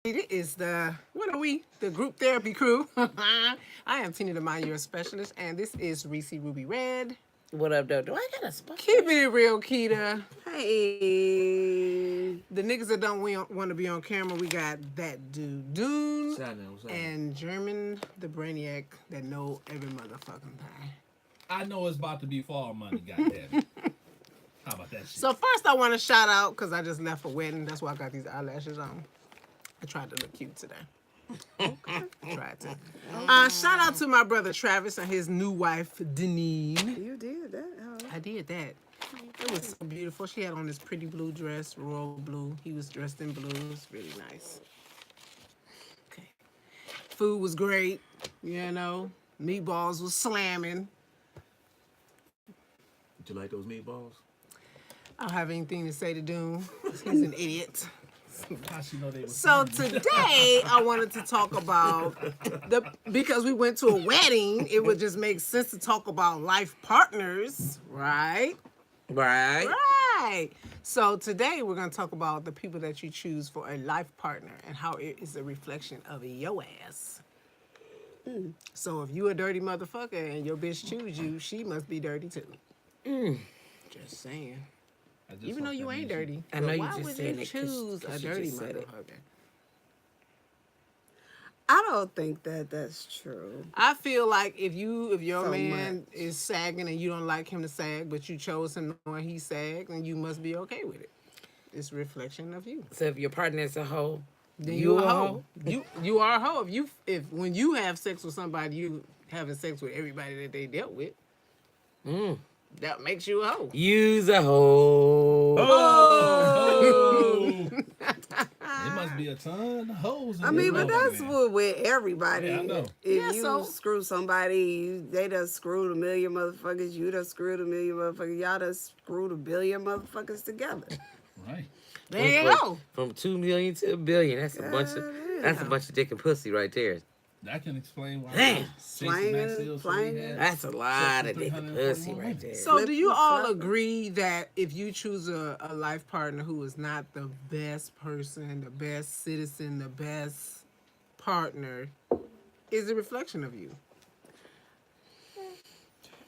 It is what are we? The group therapy crew. I am Tina the Mind Your Specialist, and this is Reese Ruby Red. What up, though? Do I got a spot? Keep it real, Keita. Hey. The niggas that don't want to be on camera, we got that dude Dune and German the Brainiac that know every motherfucking thing. I know it's about to be fall money, goddamn. How about that shit? So first I want to shout out, because I just left a wedding. That's why I got these eyelashes on. I tried to look cute today. Okay. I tried to. Shout out to my brother Travis and his new wife, Deneen. You did that, huh? I did that. It was so beautiful. She had on this pretty blue dress, royal blue. He was dressed in blue. It was really nice. Okay. Food was great. You know, meatballs was slamming. Did you like those meatballs? I don't have anything to say to Doom. He's an idiot. How she know they was So today I wanted to talk about because we went to a wedding, it would just make sense to talk about life partners, right? Right. Right. So today we're going to talk about the people that you choose for a life partner and how it is a reflection of your ass. So if you a dirty motherfucker and your bitch choose you, she must be dirty too. Just saying. Even though you ain't dirty. I know you why just would saying you it 'cause- choose 'cause a you dirty just said it. motherfucker? I don't think that's true. I feel like if your So man much. is sagging and you don't like him to sag, but you chose him knowing he sagged, then you must be okay with it. It's a reflection of you. So if your partner is a hoe, Then you you a a hoe? hoe. You are a hoe. If when you have sex with somebody, you having sex with everybody that they dealt with. That makes you a hoe. You's a hoe. Oh! There must be a ton of hoes in I this mean, but motherfucker, that's man. what with everybody. Yeah, I know. If Yeah, you so- screw somebody, they done screwed a million motherfuckers. You done screwed a million motherfuckers. Y'all done screwed a billion motherfuckers together. Right. There you go. From 2 million to a billion. That's a bunch of Yeah. that's a bunch of dick and pussy right there. That can explain why. Damn. Flanging. That's a lot of dick and pussy right there. So do you Flip, all flop. agree that if you choose a life partner who is not the best person, the best citizen, the best partner, is a reflection of you?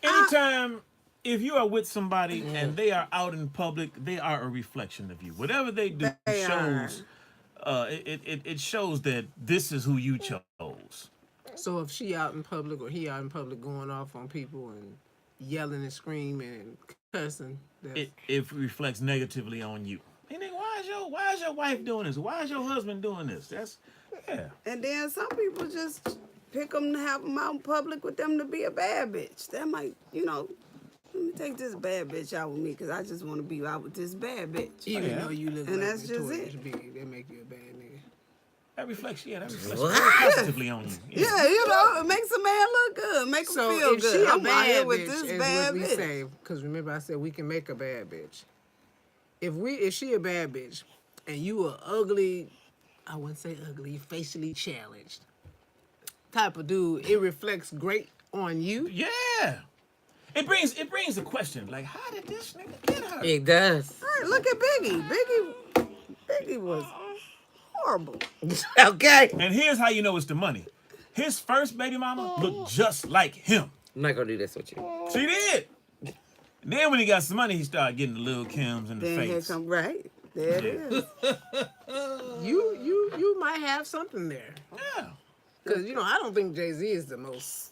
Anytime, if you are with somebody and they are out in public, they are a reflection of you. Whatever they do They shows, it shows that this is who you chose. So if she out in public or he out in public going off on people and yelling and screaming and cussing, that's, It reflects negatively on you. Hey, nigga, why is your wife doing this? Why is your husband doing this? That's And then some people just pick them to have them out in public with them to be a bad bitch. That might, let me take this bad bitch out with me because I just want to be out with this bad bitch. even though you look And like that's just Notorious it. Big, they make you a bad nigga. that reflects What? very positively on you. Yeah, it makes a man look good, make him So feel if good. she a I'm out here bad with bitch, this is bad what we bitch. say, because remember I said we can make a bad bitch. If she a bad bitch and you are ugly, I wouldn't say ugly, facially challenged type of dude, it reflects great on you. Yeah. It brings a question like, how did this nigga get her? It does. Right, look at Biggie. Biggie was horrible. Okay. And here's how you know it's the money. His first baby mama looked just like him. I'm not gonna do this with you. She did. Then when he got some money, he started getting the little Kims in the Then here face. come right. There it is. You might have something there. Yeah. Because, I don't think Jay-Z is the most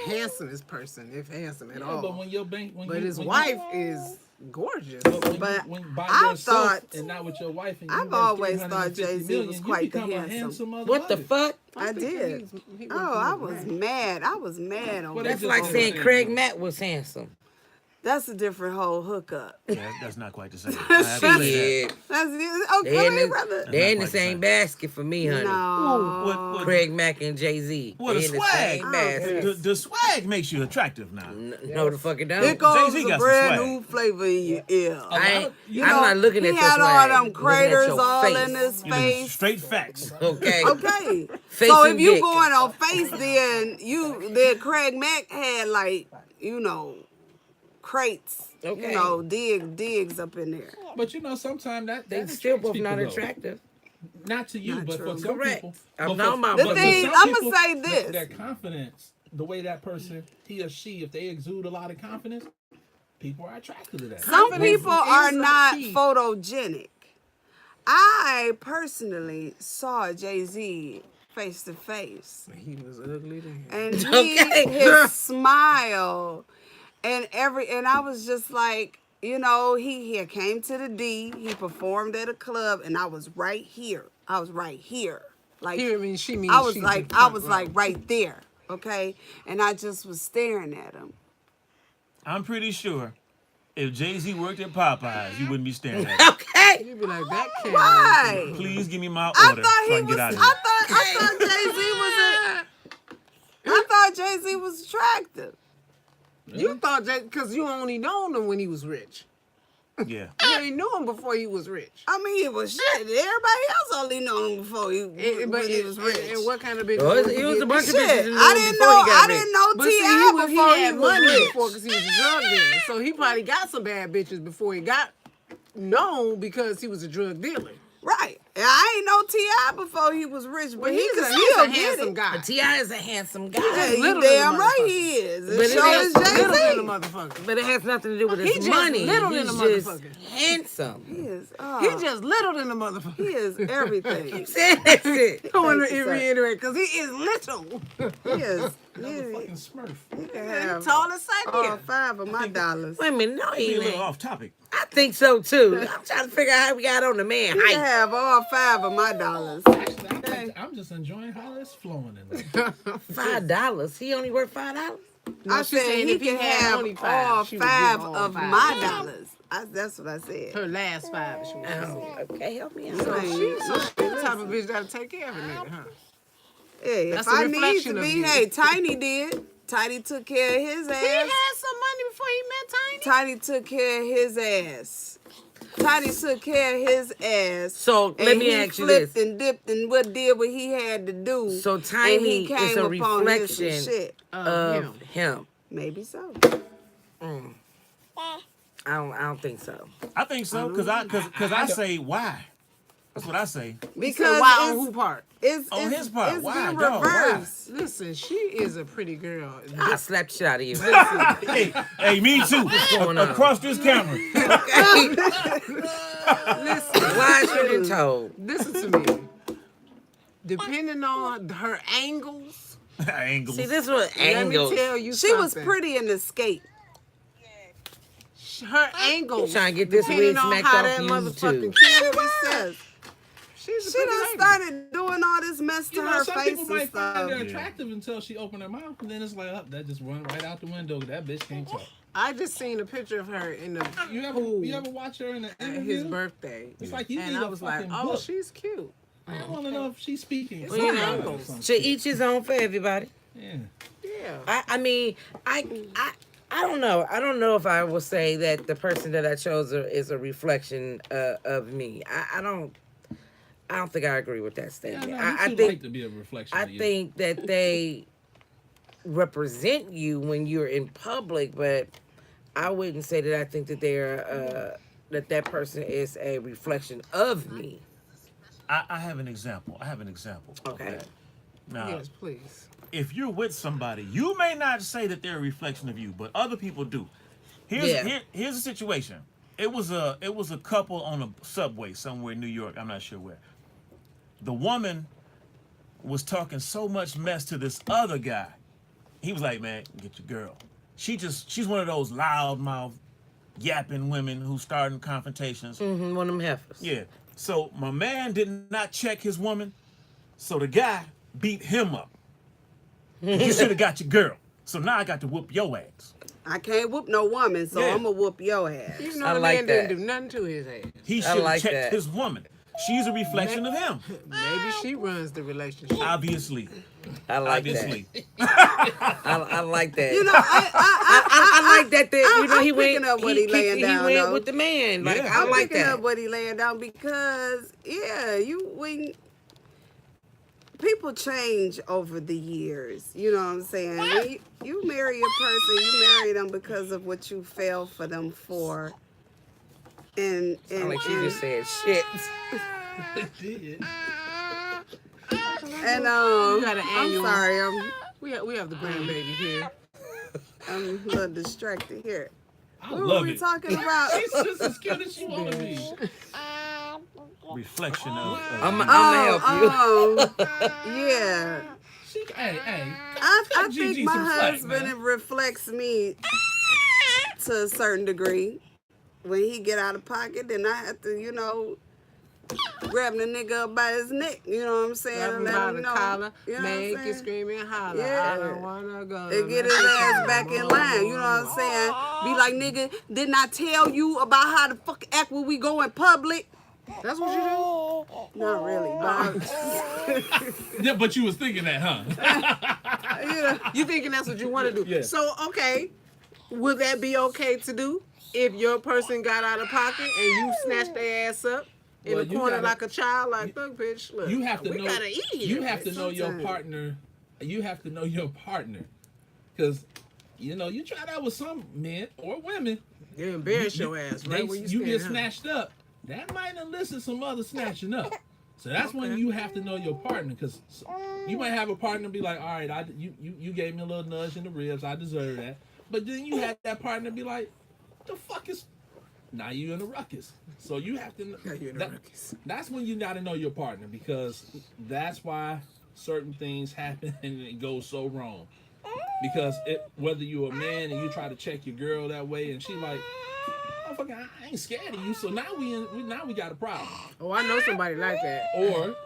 handsomest person, if handsome at Yeah, all. but when your bank, when But you, his when wife is gorgeous. But when by I yourself thought- and not with your wife, and you I've worth always 350 thought Jay-Z million, was you quite the become a handsome. What the motherfucker. fuck? I did. Oh, I was mad. I was mad on Well, that. That's just like don't saying say Craig that. Matt was handsome. That's a different whole hookup. That's not quite the same. I have to say that. Shit. That's They in okay, brother. the, they in the That's not same quite basket for me, honey. No. What- Craig Mack and Jay-Z. What They a in the swag. same Oh, basket. The swag makes you attractive now. No, the fuck it Here don't. goes Jay-Z a got some brand swag. new flavor in your ear. I'm You not looking he at your had all swag. them I'm looking at craters your all face. in his Giving face. straight facts. Okay. Okay. Face So and if you dick. going on face, then Craig Mack had crates. Okay. Digs up in there. But sometimes that They that still attracts both not people, though. attractive. Not to you, Not but true. for some Correct. people. I'm But talking about The but for thing, some I'ma people, say this. Their confidence, the way that person, he or she, if they exude a lot of confidence, people are attracted to that. Some Confidence people is are a not key. photogenic. I personally saw Jay-Z face to face. He was ugly then. And Okay. his smile and I was just like, you know, he came to the D, he performed at a club, and I was right here. Like Here means she means I was she's like in I front was row. like right there, okay? And I just was staring at him. I'm pretty sure if Jay-Z worked at Popeyes, you wouldn't be staring at him. Okay. You'd be like, that can't. Why? Please give me my I order thought so I he can was. get out of I here. thought Jay-Z was attractive. You thought that because you only known him when he was rich. Yeah. You ain't knew him before he was rich. I mean, it was shit. Everybody else only known him before he was rich. And what kind of bitch? Oh, was it was a bunch of Shit, bitches in the I room didn't before know. he got I rich. didn't know But see, T.I. he before had he money was before rich. because he was a drug dealer. So he probably got some bad bitches before he got known because he was a drug dealer. Right. And I ain't know T.I. before he was rich, but he he's could a still get handsome it. guy. But T.I. is a handsome guy. Yeah, you little than damn a right motherfucker. he is. But And it so is is Little than a Jay-Z. motherfucker. But it has nothing to do with He his just money. little than He's a just motherfucker. handsome. He is. He just little than a motherfucker. He is everything. Saying that shit. I want Thank to you, sir. reiterate because he is little. He is. Another fucking Smurf. He can have Tall as all Siberia. 5 of my dollars. Wait a minute, no, Be he a little ain't. off topic. I think so too. I'm trying to figure out how we got on the man He can height. have all 5 of my dollars. Actually, I'm just enjoying how it's flowing in there. $5. He only worth $5. No, I she's said saying he if he can had have only five, all she would give 5 all of 5. my dollars. That's what I said. Her last 5 she was. Oh, okay, help me out. So Right. she's the type of bitch that'll take care of a nigga, huh? Hey, That's if a I need reflection to of be, you. hey, Tiny did. Tiny took care of his He ass. had some money before he met Tiny. Tiny took care of his ass. Tiny took care of his ass. So let and me he ask you flipped this. and dipped and did what he had to do. So and Tiny he came is a upon his some reflection shit. of him. Maybe so. I don't think so. I think so, because I say why. That's what I say. Because Why on it's, who part? it's, On it's, his part. it's Why, been dog? Why? reversed. Listen, she is a pretty girl. I slap the shit out of you. Hey, me too. going on? Across this camera. Listen, Why is you been told? listen to me. Depending on her angles, Angles. See, this was let me angles. tell you She was something. pretty in the skate. Her angles. Trying to get this depending wig on smacked how off that you, motherfucking too. kid was Yes. set. She's a She pretty done lady. started doing all this mess to You know, her some face people and might find stuff. her attractive until she opened her mouth, and then it's like, oh, that just went right out the window. That bitch can't talk. I just seen a picture of her in the You pool ever watch her in the at interview? his birthday. It's like you and need I a was like, fucking oh, book. she's cute. I want to know if she's speaking. It's Well, you her know, angles. to each his own for everybody. Yeah. Yeah. I mean, I don't know. I don't know if I will say that the person that I chose is a reflection of me. I don't think I agree with that Yeah, statement. no, I too think light to be a reflection I of you. think that they represent you when you're in public, but I wouldn't say that I think that they're that person is a reflection of me. I have an example. Okay. Of that. Now, Yes, please. if you're with somebody, you may not say that they're a reflection of you, but other people do. Here's a situation. It was a couple on a subway somewhere in New York. I'm not sure where. The woman was talking so much mess to this other guy. He was like, "Man, get your girl." She's one of those loudmouth, yapping women who starting confrontations. Mm-hmm, one of them heifers. Yeah. So my man did not check his woman. So the guy beat him up. You should have got your girl. So now I got to whoop your ass. I can't whoop no woman, so Yeah. I'm going to whoop your ass. Even though I the like man that. didn't do nothing to his ass. He I should have like checked that. his woman. She's a reflection of him. Maybe she runs the relationship. Obviously. I like Obviously. that. I like that. You know, I like that. You know, I'm he went. picking up what he laying down, He went though. with the man. Like Yeah. I I'm like picking that. up what he laying down because, yeah, people change over the years. You know what I'm saying? When you marry a person, you marry them because of what you fell for them for. And Sound like she just said shit. It did. And got an I'm annual. sorry, We have the grandbaby here. I'm a little distracted here. I What were love we it. talking about? She's just as cute as she want to be. Reflection of I'm you. gonna help you. Yeah. Hey. I cut think Gigi my some slack, husband man. reflects me to a certain degree. When he get out of pocket, then I have to, grab the nigga up by his neck. You know what I'm saying? Grab him Let by him the know. collar, You know what I'm make it saying? scream and holler. Yeah. I don't wanna go. And get his ass back in line. You know what I'm saying? Be like, nigga, didn't I tell you about how to fuck act when we go in public? That's what you Not really, but Yeah, but you was thinking that, huh? do? You thinking that's what you want to do? Yeah. So okay, would that be okay to do if your person got out of pocket and you snatched their ass up in Well, the you corner gotta- like a child? Like, look, bitch, look. You have to we know. gotta eat here. You have to know your Sometimes. partner. You have to know your partner, because you tried out with some men or women. You embarrass your ass, right? Where You get stand, huh? snatched up. That might elicit some other snatching up. So that's when you have to know your partner, because you might have a partner be like, all right, you gave me a little nudge in the ribs, I deserve that. But then you have that partner be like, the fuck is. Now you in a ruckus. So you have to. Now you in a ruckus. That's when you got to know your partner, because that's why certain things happen and it goes so wrong. Because whether you're a man and you try to check your girl that way and she like, oh fuck, I ain't scared of you. So now we got a problem. Oh, I know somebody like that. Or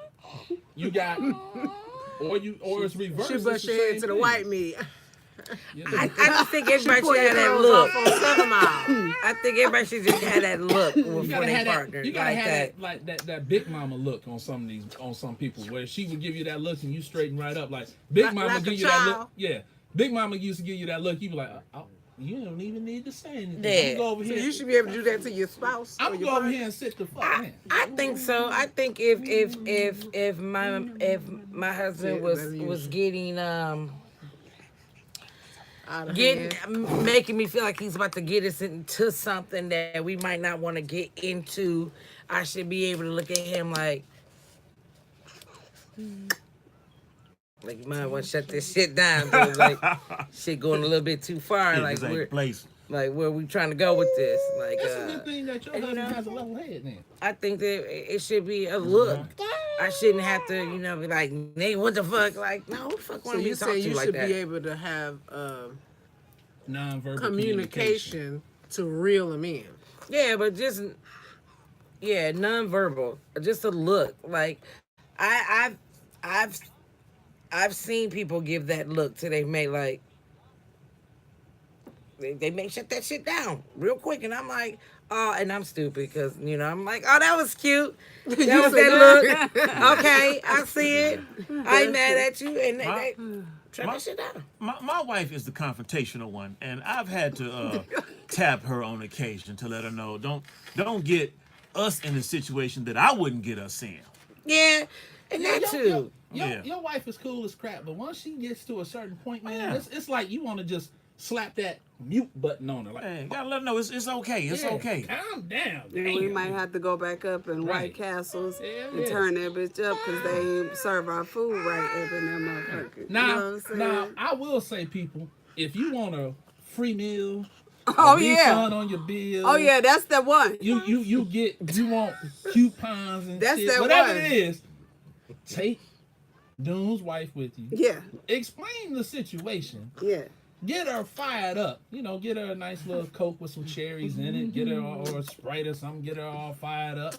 you got, or it's reversed. She It's bust the your head same to the thing. white meat. You know? I just think everybody Pull should your have that clothes look. off on 7 Mile. I think everybody should just have that look You before gotta they have partner. that. You gotta like have that. that, like that big mama look on some people, where she would give you that look and you straighten right up. Like big Like- mama like a give you that child. look. Yeah, big mama used to give you that look. You be like, oh, you don't even need to say anything. Yeah. I'm gonna go over So here. you should be able to do that to your spouse. I'm or gonna your go over partner. here and sit the fuck down. I think so. I think if my husband was getting Out of hand. making me feel like he's about to get us into something that we might not want to get into, I should be able to look at him like you might want to shut this shit down. Dude. Like shit going a little bit too far. Yeah, Like this ain't we're place. like where we trying to go with this. Like That's a good thing that your husband has a level head then. I think that it should be a look. I shouldn't have to, be like, nigga, what the fuck? Like, no, who the fuck So want me you to talk say to you you like should that? be able to have Non-verbal communication to reel them in. Yeah, but just nonverbal, just a look. Like, I've seen people give that look to their mate, like they may shut that shit down real quick, and I'm like, oh, and I'm stupid because I'm like, oh, that was cute. That was say that look. Okay, I see it. I ain't mad at you, and they shut that shit down. My wife is the confrontational one, and I've had to tap her on occasion to let her know don't get us in a situation that I wouldn't get us in. Yeah, and that too. Your wife is cool as crap, but once she gets to a certain point, man, Yeah. it's like you want to just slap that mute button on her. Like, Hey, gotta let her know it's okay. It's yeah, okay. Calm down. we Damn. might have to go back up in Right. White Castles Yeah, and yeah. turn that bitch up because they ain't serve our food right up in that motherfucker. Now, you know what I'm saying? now, I will say, people, if you want a free meal, Oh, a yeah. refund on your bill, Oh yeah, that's the one. you want coupons and That's shit, that whatever one. it is, take Dune's wife with you. Yeah, Explain the situation. yeah. Get her fired up. Get her a nice little Coke with some cherries in it. Get her or a Sprite or something. Get her all fired up.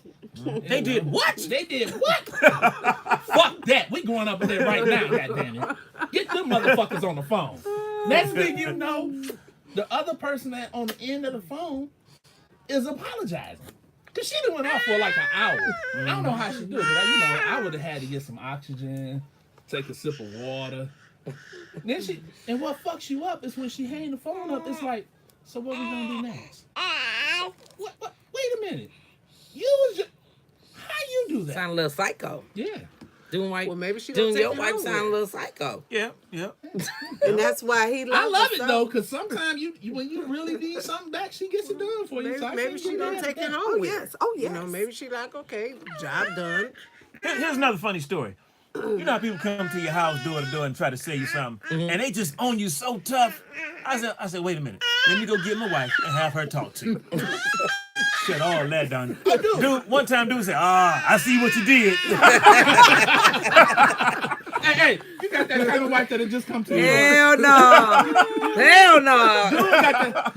They did what? They did what? Fuck that. We going up in there right now, goddammit. Get them motherfuckers on the phone. Next thing you know, the other person that on the end of the phone is apologizing. Cause she done went off for like an hour. I don't know how she do it, but I would have had to get some oxygen, take a sip of water. Then and what fucks you up is when she hang the phone up, it's like, so what we gonna do next? What? Wait a minute. You was just, how you do that? Sound a little psycho. Yeah. Doing Well, maybe she doing gonna your take it wife over. sound a little psycho. Yeah. And that's why he loves I love her it so. though, cause sometimes you when you really need something back, she gets it done for you. Maybe, So I maybe can't she be gonna mad take at it that. home Oh with yes, her. oh yes. Maybe she like, okay, job done. Here's another funny story. You know how people come to your house door to door and try to sell you something, and they just on you so tough. I said, wait a minute. Let me go get my wife and have her talk to you. Shut all that down. Dude, one time dude said, I see what you did. Hey, you got that kind of wife that'll just come to you. Hell no. Hell no.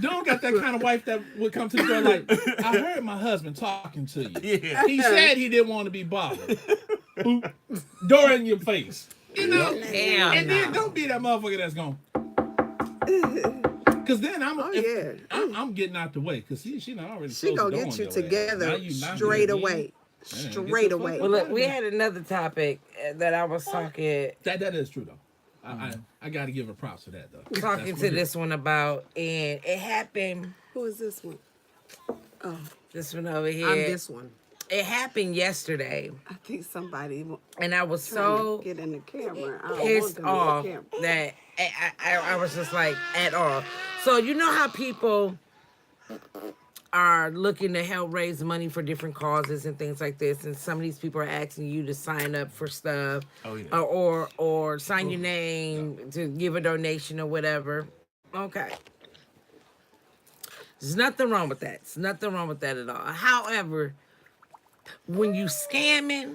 Dude got that kind of wife that would come to the door like, I heard my husband talking to you. Yeah. He said he didn't want to be bothered. Boop. Door in your face. You know? Hell And then no. don't be that motherfucker that's going. Cause then I'm getting out the way. Cause she done already She closed the gonna door get on you your ass. together Now you knocking straight again. away. Man, get Straight the away. fuck Well, out look, of we here. had another topic that I was talking That is true though. I got to give her props for that though. talking That's to what it this one about, and it happened. Who is this one? Oh, This one over here. I'm this one. It happened yesterday, I think somebody and I was trying so to get in the camera. I don't pissed want them in off the camera. that I was just like, at all. So you know how people are looking to help raise money for different causes and things like this, and some of these people are asking you to sign up for stuff, Oh, yeah. or sign your name to give a donation or whatever. Okay. There's nothing wrong with that. There's nothing wrong with that at all. However, when you scamming,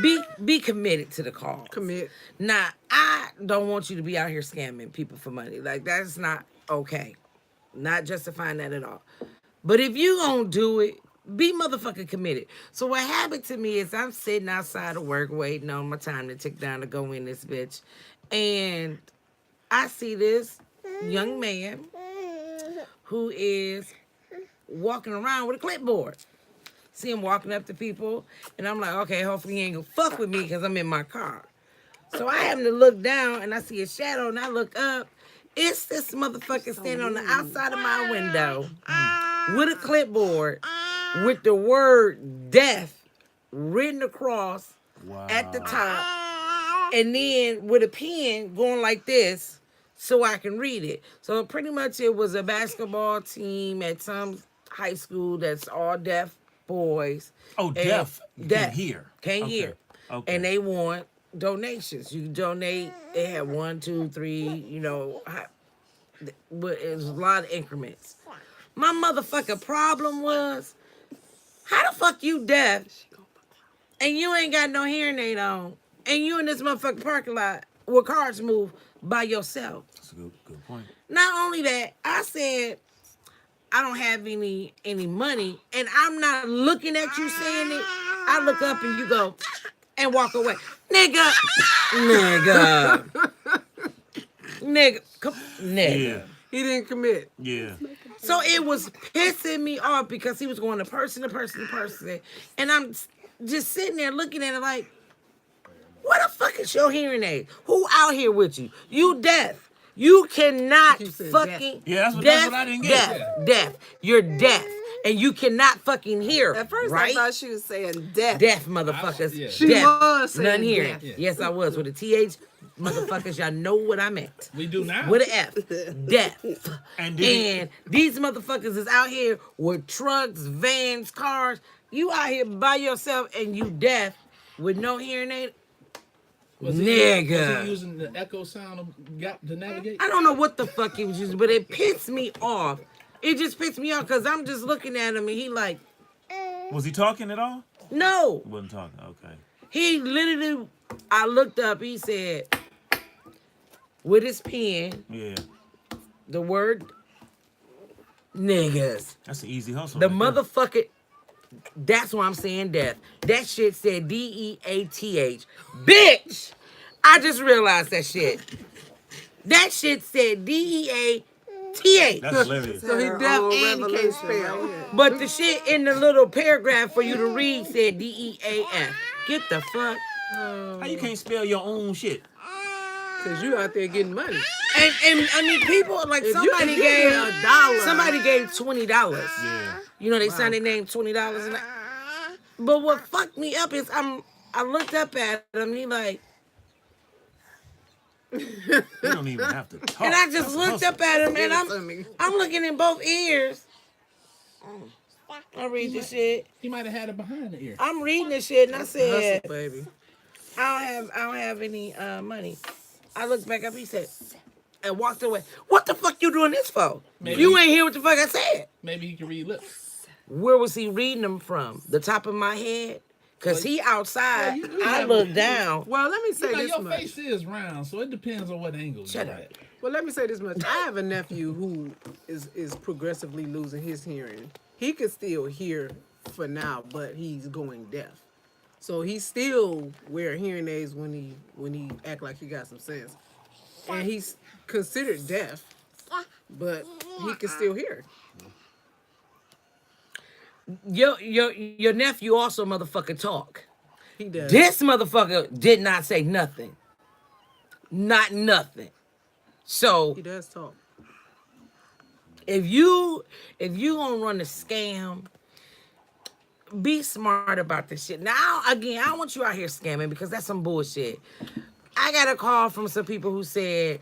be committed to the cause. Commit. Now, I don't want you to be out here scamming people for money. Like, that's not okay. Not justifying that at all. But if you gonna do it, be motherfucking committed. So what happened to me is I'm sitting outside of work waiting on my time to tick down to go in this bitch. And I see this young man who is walking around with a clipboard. See him walking up to people, and I'm like, okay, hopefully he ain't gonna fuck with me because I'm in my car. So I happen to look down, and I see a shadow, and I look up. It's this motherfucker standing on the outside of my window with a clipboard with the word death written across at the top, and then with a pen going like this so I can read it. So pretty much it was a basketball team at some high school that's all deaf boys. Oh, And deaf. You can't hear. Can't Okay. hear. Okay. And they want donations. You donate. They had 1, 2, 3. You know, but it was a lot of increments. My motherfucking problem was, how the fuck you deaf and you ain't got no hearing aid on, and you in this motherfucking parking lot where cars move by yourself? That's a good point. Not only that, I said I don't have any money, and I'm not looking at you saying it. I look up and you go and walk away, nigga, nigga. Yeah. He didn't commit. Yeah. So it was pissing me off because he was going to person to person to person, and I'm just sitting there looking at it like, what the fuck is your hearing aid? Who out here with you? You deaf. You cannot You said fucking Yeah, that's what I didn't get. deaf. You're deaf, and you cannot fucking hear. At first, right? I thought she was saying death. Deaf motherfuckers. Yeah. She Deaf. was saying None hearing. deaf. Yes, I was with a TH. Motherfuckers, y'all know what I meant. We do now. With an F. Deaf. And did And these motherfuckers is out here with trucks, vans, cars. You out here by yourself and you deaf with no hearing aid. Was Nigga. he using the echo sound to navigate? I don't know what the fuck he was using, but it pissed me off. It just pissed me off because I'm just looking at him and he like, was he talking at all? no. He wasn't talking. Okay. He literally, I looked up, he said, with his pen, Yeah. the word niggas. That's an easy hustle. The right there. motherfucker, that's why I'm saying death. That shit said DEATH. Bitch! I just realized that shit. That shit said DEATH. That's hilarious. So he Her deaf own and he can't revolution spell. right here. But the shit in the little paragraph for you to read said DEAF. Get the fuck. How you can't spell your own shit? Because you out there getting money. And I mean, people, like If somebody you gave get $1. somebody gave $20. Yeah. You know, they signed their name $20. And but what fucked me up is I looked up at him, he like, You don't even have to talk. and I just That's a looked hustle. up at him, and Give it to me. I'm looking in both ears. I read the shit. He might have had it behind the ear. I'm reading the shit, and I said, Hustle, baby. I don't have any money. I looked back up. He said, and walked away. What the fuck you doing this for? Maybe- You ain't hear what the fuck I said. Maybe he can read lips. Where was he reading them from? The top of my head? Cause he outside. Well, you I have- look down. Well, let me say You know, this your much. face is round, so it depends on what angle Shut you're up. at. Well, let me say this much. I have a nephew who is progressively losing his hearing. He can still hear for now, but he's going deaf. So he still wear hearing aids when he act like he got some sense. And he's considered deaf, but he can still hear. Your nephew also motherfucking talk. He does. This motherfucker did not say nothing. Not nothing. So He does talk. if you gonna run a scam, be smart about this shit. Now again, I don't want you out here scamming because that's some bullshit. I got a call from some people who said,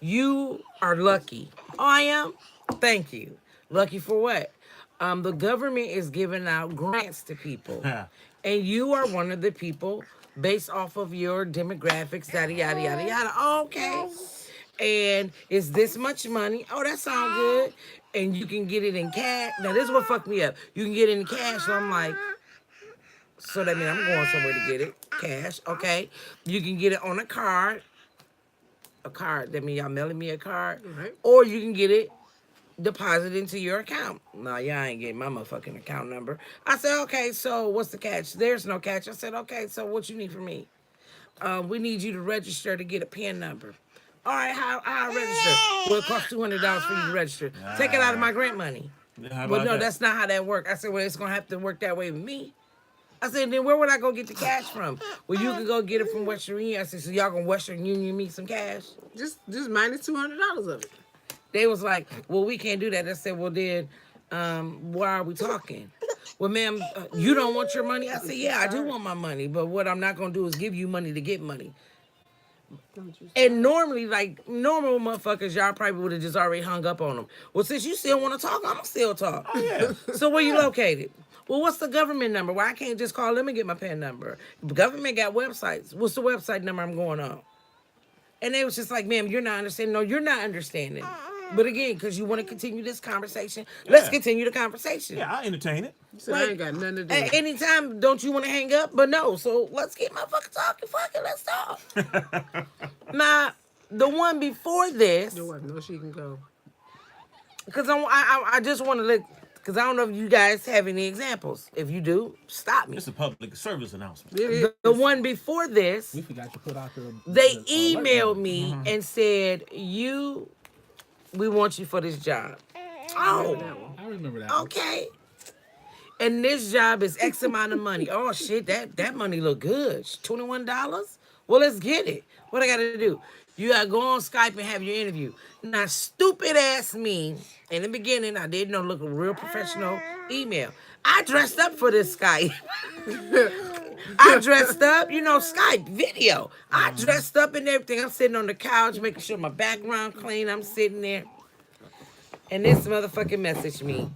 you are lucky. Oh, I am? Thank you. Lucky for what? The government is giving out grants to people. Yeah. And you are one of the people based off of your demographics, yada, yada, yada, yada. Okay. And it's this much money. Oh, that sounds good. And you can get it in cash. Now, this is what fucked me up. You can get it in cash. So I'm like, so that means I'm going somewhere to get it. Cash, okay. You can get it on a card. A card. That means y'all mailing me a card. Right. Or you can get it deposited into your account. Nah, y'all ain't getting my motherfucking account number. I said, okay, so what's the catch? There's no catch. I said, okay, so what you need from me? We need you to register to get a PIN number. All right, how I register? Well, it costs $200 for you to register. Take it out of my grant money. How But about no, that? that's not how that works. I said, well, it's gonna have to work that way with me. I said, then where would I go get the cash from? Well, you can go get it from Western Union. I said, so y'all gonna Western Union me some cash? Just minus $200 of it. They was like, well, we can't do that. I said, well, then why are we talking? Well, ma'am, you don't want your money? I said, yeah, I do want my money. But what I'm not gonna do is give you money to get money. And normally, like normal motherfuckers, y'all probably would have just already hung up on them. Well, since you still want to talk, I'ma still talk. Oh, yeah. So where you located? Well, what's the government number? Why I can't just call them and get my PIN number? The government got websites. What's the website number I'm going on? And they was just like, ma'am, you're not understanding. No, you're not understanding. But again, because you want to continue this conversation, let's Yeah. continue the conversation. Yeah, I'll entertain it. He said, I ain't got nothing to do. At any time, don't you want to hang up? But no, so let's get motherfucking talking. Fuck it, let's talk. Now, the one before this, Your wife knows she can go. because I just want to let, because I don't know if you guys have any examples. If you do, stop me. It's a public service announcement. It is. The one before this, We forgot to put out the. they the alert emailed number. me and said, we want you for this job. Oh, That one. I remember that. okay. And this job is X amount of money. Oh shit, that money look good. $21? Well, let's get it. What I gotta do? You gotta go on Skype and have your interview. Now, stupid ass me, in the beginning, I didn't know, look a real professional email. I dressed up for this Skype. I dressed up, Skype video. I dressed up and everything. I'm sitting on the couch, making sure my background clean. I'm sitting there. And this motherfucking messaged me.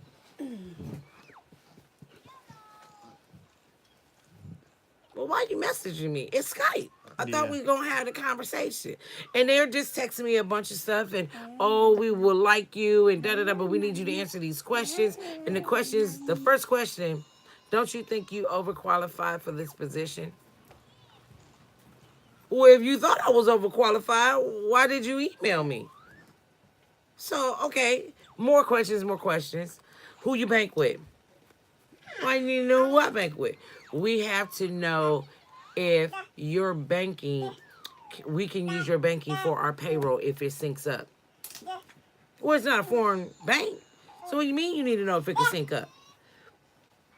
Well, why you messaging me? It's Skype. I thought Yeah. we were going to have the conversation. And they're just texting me a bunch of stuff and, oh, we will like you and da-da-da, but we need you to answer these questions. And the first question, don't you think you overqualified for this position? Well, if you thought I was overqualified, why did you email me? So, okay, more questions. Who you bank with? I need to know who I bank with. We have to know if your banking, we can use your banking for our payroll if it syncs up. Well, it's not a foreign bank. So what do you mean you need to know if it can sync up?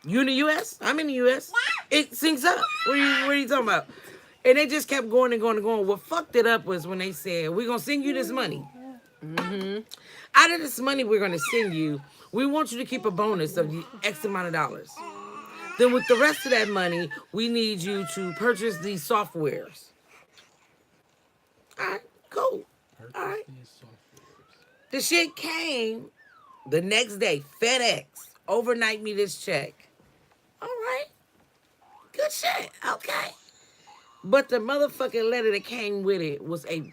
You in the U.S.? I'm in the U.S. It syncs up. What are you talking about? And they just kept going and going and going. What fucked it up was when they said, we're going to send you this money. Out of this money we're going to send you, we want you to keep a bonus of X amount of dollars. Then with the rest of that money, we need you to purchase these softwares. All right, cool. All right. The shit came the next day. FedEx overnight me this check. All right. Good shit. Okay. But the motherfucking letter that came with it was a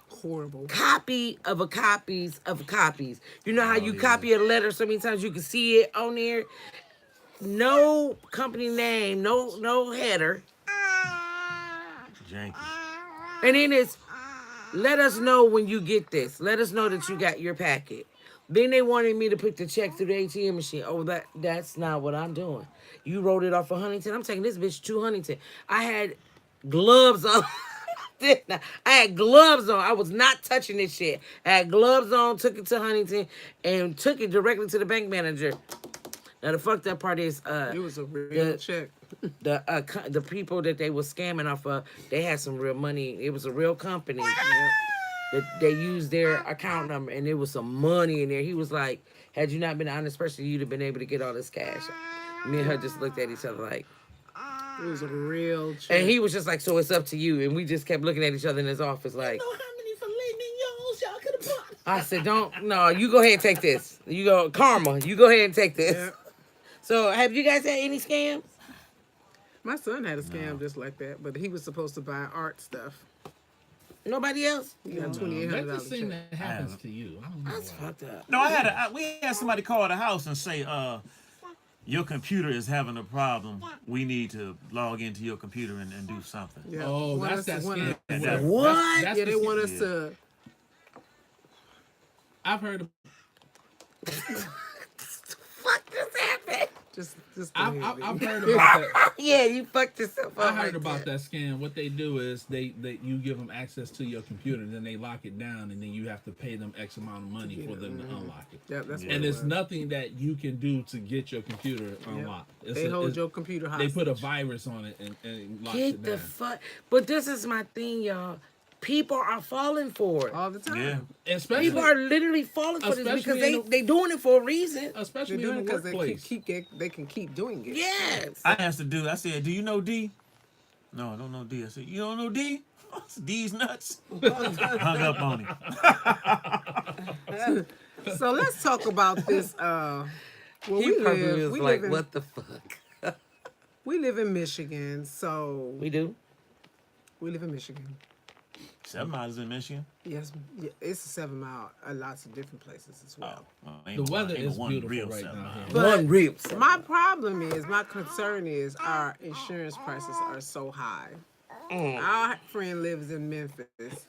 Horrible. copy of a copies of copies. You know how you copy a letter so many times you can see it on there? No company name, no header. Janky. And then it's, let us know when you get this. Let us know that you got your packet. Then they wanted me to put the check through the ATM machine. Oh, that's not what I'm doing. You wrote it off of Huntington. I'm taking this bitch to Huntington. I had gloves on. I had gloves on. I was not touching this shit. I had gloves on, took it to Huntington, and took it directly to the bank manager. Now, the fucked up part is, It was a real the- check. the people that they were scamming off of, they had some real money. It was a real company. That they used their account number, and there was some money in there. He was like, had you not been an honest person, you'd have been able to get all this cash. Me and her just looked at each other like, It was a real check. and he was just like, so it's up to you. And we just kept looking at each other in his office like, Know how many filet mignons y'all could have bought? I said, no, you go ahead and take this. You go, Karma, you go ahead and take this. Yeah. So have you guys had any scams? My son had a scam just like that, but he was supposed to buy art stuff. Nobody else? He got That $2,800 just seems check. that happens to you. I don't know That's why. fucked up. No, we had somebody call the house and say, your computer is having a problem. We need to log into your computer and do something. Yeah. Oh, Want that's us that to- want scam. us- What? That's Yeah, the they want scam. us to. I've heard of Fuck just happened. Just go I've ahead, I've baby. heard about that. Yeah, you fucked yourself up. I heard right about there. that scam. What they do is they you give them access to your computer, then they lock it down, and then you have to pay them X amount of money for them to unlock it. Yeah, that's what And it it's was. nothing that you can do to get your computer unlocked. It's They hold it's- your computer They hostage. put a virus on it and locks Get it the down. fuck. But this is my thing, y'all. People are falling for it. all the time. Yeah. Especially People are literally falling for this Especially because in the- they doing it for a reason. They're especially doing in it the because workplace. they can keep doing it. Yes. I asked the dude, I said, do you know D? No, I don't know D. I said, you don't know D? D's nuts. Hung up on him. So let's talk about this. Well, He we probably live. was We like, live in. what the fuck? We live in Michigan, so We do? we live in Michigan. 7 miles in Michigan. Yes, yeah, it's a 7 mile. Lots of different places as well. The weather is beautiful right 7 now miles. here. But One real. my problem is, my concern is, our insurance prices are so high. Our friend lives in Memphis,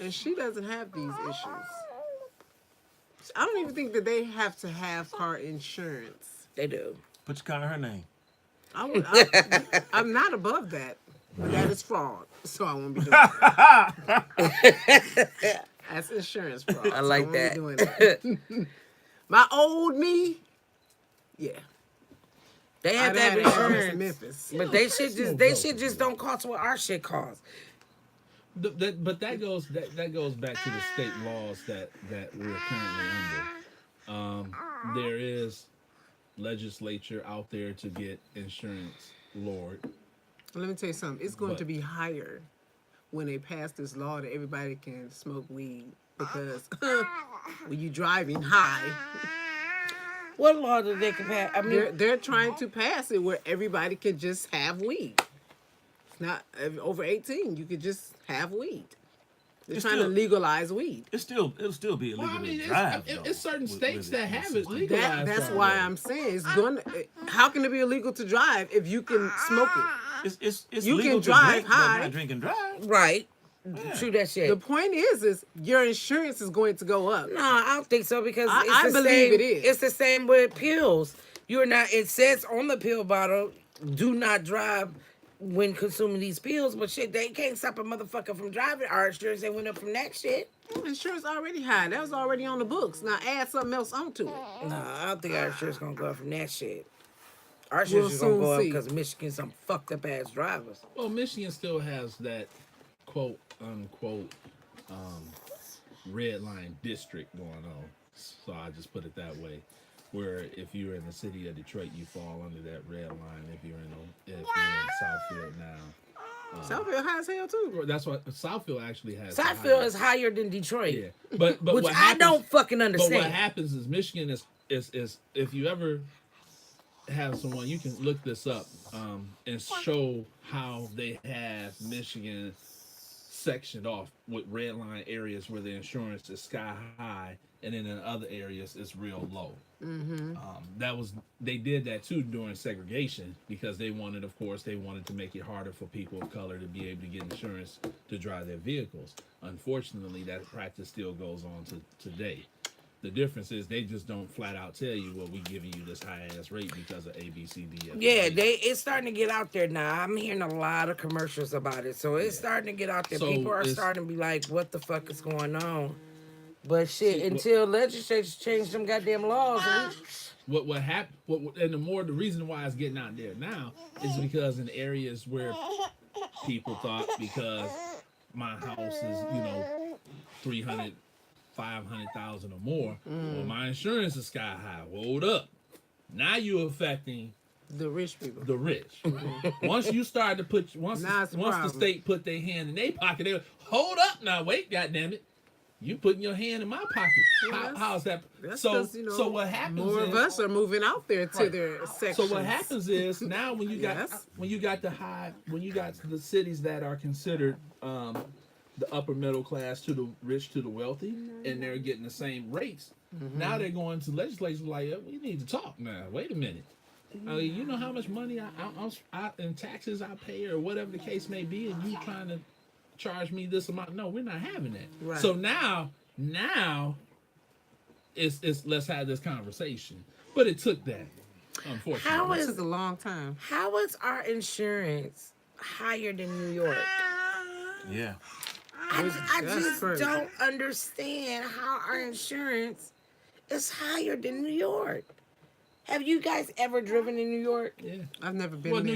and she doesn't have these issues. I don't even think that they have to have car insurance. They do. Put your car in her name. I'm not above that, but that is fraud, so I won't be doing that. That's insurance fraud. I like so won't that. be doing that. My old me, yeah. They have I'd to have had it in insurance. Memphis. But they shit just don't cost what our shit costs. But that goes back to the state laws that we're currently under. There is legislature out there to get insurance lowered. Let me tell you something. It's going But- to be higher when they pass this law that everybody can smoke weed, because when you driving high, What law do they compare? I mean, they're trying to pass it where everybody can just have weed. It's not over 18. You could just have weed. They're It's trying to still- legalize weed. It'll still be illegal Well, I mean, to it's, drive. it's though, certain with states it. that have it It's- legalized. That's why already. I'm saying it's gonna. How can it be illegal to drive if you can smoke it? It's You legal can to drive drink, but high. not drink and drive. right. True that shit. The point is your insurance is going to go up. No, I don't think so because I it's the believe same. it is. It's the same with pills. You're not. It says on the pill bottle, "Do not drive when consuming these pills." But shit, they can't stop a motherfucker from driving. Our insurance they went up from that shit. Insurance already high. That was already on the books. Now add something else onto it. No, I don't think our insurance gonna go up from that shit. Our We'll insurance is gonna soon go up see. because Michigan some fucked up ass drivers. Well, Michigan still has that quote unquote red line district going on. So I just put it that way. Where if you're in the city of Detroit, you fall under that red line. If you're in Southfield now, Southfield high as hell too. that's what Southfield actually has. Southfield is higher than Detroit. yeah, but Which what I happens, don't fucking But understand. what happens is Michigan is is if you ever have someone, you can look this up and show how they have Michigan sectioned off with red line areas where the insurance is sky high, and then in other areas it's real low. That was they did that too during segregation because they wanted, of course, they wanted to make it harder for people of color to be able to get insurance to drive their vehicles. Unfortunately, that practice still goes on to today. The difference is they just don't flat out tell you, well, we giving you this high ass rate because of A, B, C, D, F. Yeah, it's starting to get out there now. I'm hearing a lot of commercials about it, so it's starting to get out there. So People are it's- starting to be like, "What the fuck is going on?" But shit, until legislatures change them goddamn laws, What happened? And the reason why it's getting out there now is because in areas where people thought because my house is 300, 500,000 or more, well, my insurance is sky high. Hold up, now you're affecting The rich people. the rich. Once you start to put once Now it's a once the problem. state put their hand in their pocket, they hold up now. Wait, goddamn it. You putting your hand in my pocket. Yes. How's that? That's So 'cause, so what happens More is, of us are moving out there to Right. their sections. so what happens is now when you got Yes. the cities that are considered the upper middle class to the rich to the wealthy, and they're getting the same rates. Now they're going to legislatures like, we need to talk now. Wait a minute. You know how much money I in taxes I pay or whatever the case may be, and you trying to charge me this amount? No, we're not having that. Right. So now it's let's have this conversation. But it took that, unfortunately. How It is took a long time. how is our insurance higher than New York? Yeah. I That's just crazy. don't understand how our insurance is higher than New York. Have you guys ever driven in New York? Yeah. I've never been Well, there.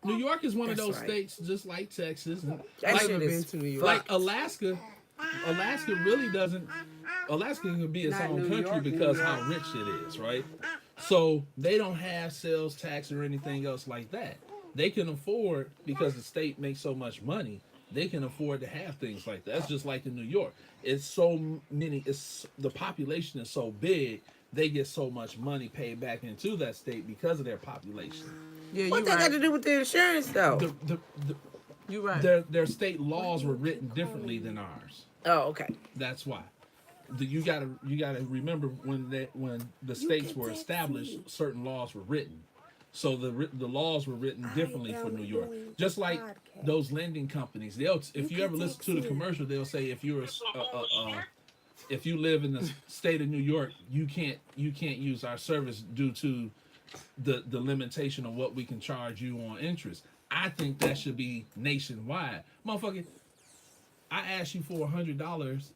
New York is one of That's those right. states just like Texas. And That like, shit Never is been to New York. like Alaska really doesn't. Alaska can be its Not own New country York, New because York. how rich it is, right? So they don't have sales tax or anything else like that. They can afford, because the state makes so much money, they can afford to have things like that. That's just like in New York. It's so many. It's the population is so big. They get so much money paid back into that state because of their population. Yeah, What you're that got to right. do with the insurance though? You're right. Their state laws were written differently than ours. Oh, okay. That's why. You gotta remember when the states were established, certain laws were written. So the laws were written differently for New York. Just like those lending companies, if you ever listen to the commercial, they'll say if you're if you live in the state of New York, you can't use our service due to the limitation of what we can charge you on interest. I think that should be nationwide, motherfucker. I asked you for $100,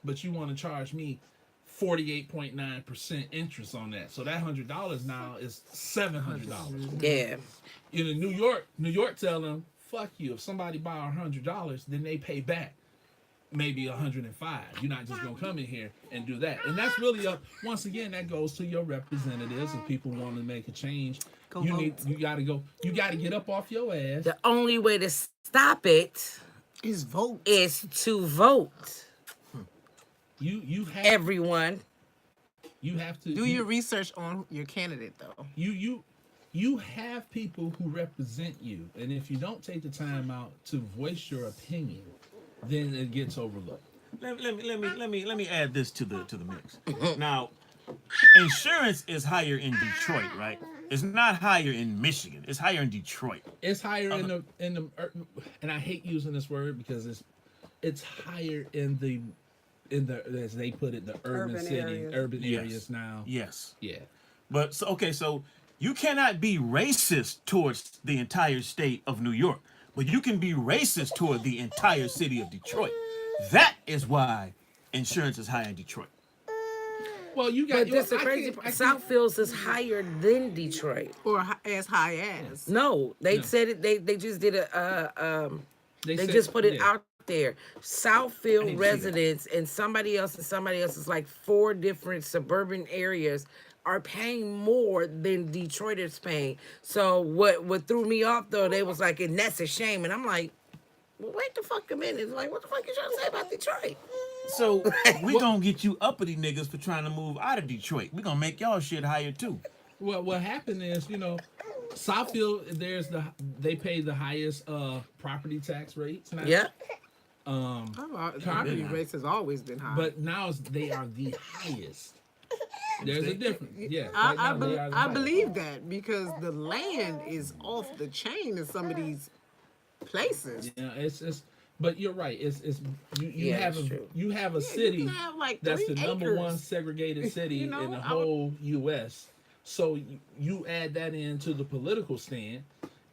but you want to charge me 48.9% interest on that. So that $100 now is $700. Yeah. In New York tell them, fuck you. If somebody buy $100, then they pay back maybe 105. You're not just gonna come in here and do that. And that's really up. Once again, that goes to your representatives. If people want to make a change, Go you vote. gotta go. You gotta get up off your ass. The only way to stop it Is vote. is to vote. You have Everyone. you have to Do your research on your candidate, though. you have people who represent you, and if you don't take the time out to voice your opinion, then it gets overlooked. Let me add this to the mix. Now, insurance is higher in Detroit, right? It's not higher in Michigan. It's higher in Detroit. It's higher in the and I hate using this word because it's higher in the as they put it, the urban areas. Yes. areas now. Yes. Yeah. But so you cannot be racist towards the entire state of New York, but you can be racist toward the entire city of Detroit. That is why insurance is high in Detroit. Well, you got But that's the I crazy can't- part. I Southfields is higher than Detroit. Or as high as. No, they No. said it. They just did a they said- just put it yeah. out there. I Southfield didn't see residents and somebody else is like 4 different suburban areas are paying more than Detroit is paying. So what threw me off though, they was like, and that's a shame. And I'm like, well, wait the fuck a minute. Like, what the fuck you trying to say about Detroit? So we gonna get you uppity niggas for trying to move out of Detroit. We gonna make y'all shit higher too. Well, what happened is, Southfield, they pay the highest property tax rates now. Yeah. Property rates has always been high. But now they are the highest. There's a difference. Yeah. I, right now they are the I highest. believe that because the land is off the chain in some of these places. Yeah, it's. But you're right. It's you Yeah, have that's a true. you have a You city can have like that's 3 the number acres. one segregated city You know, in the I would- whole U.S. So you add that into the political stand,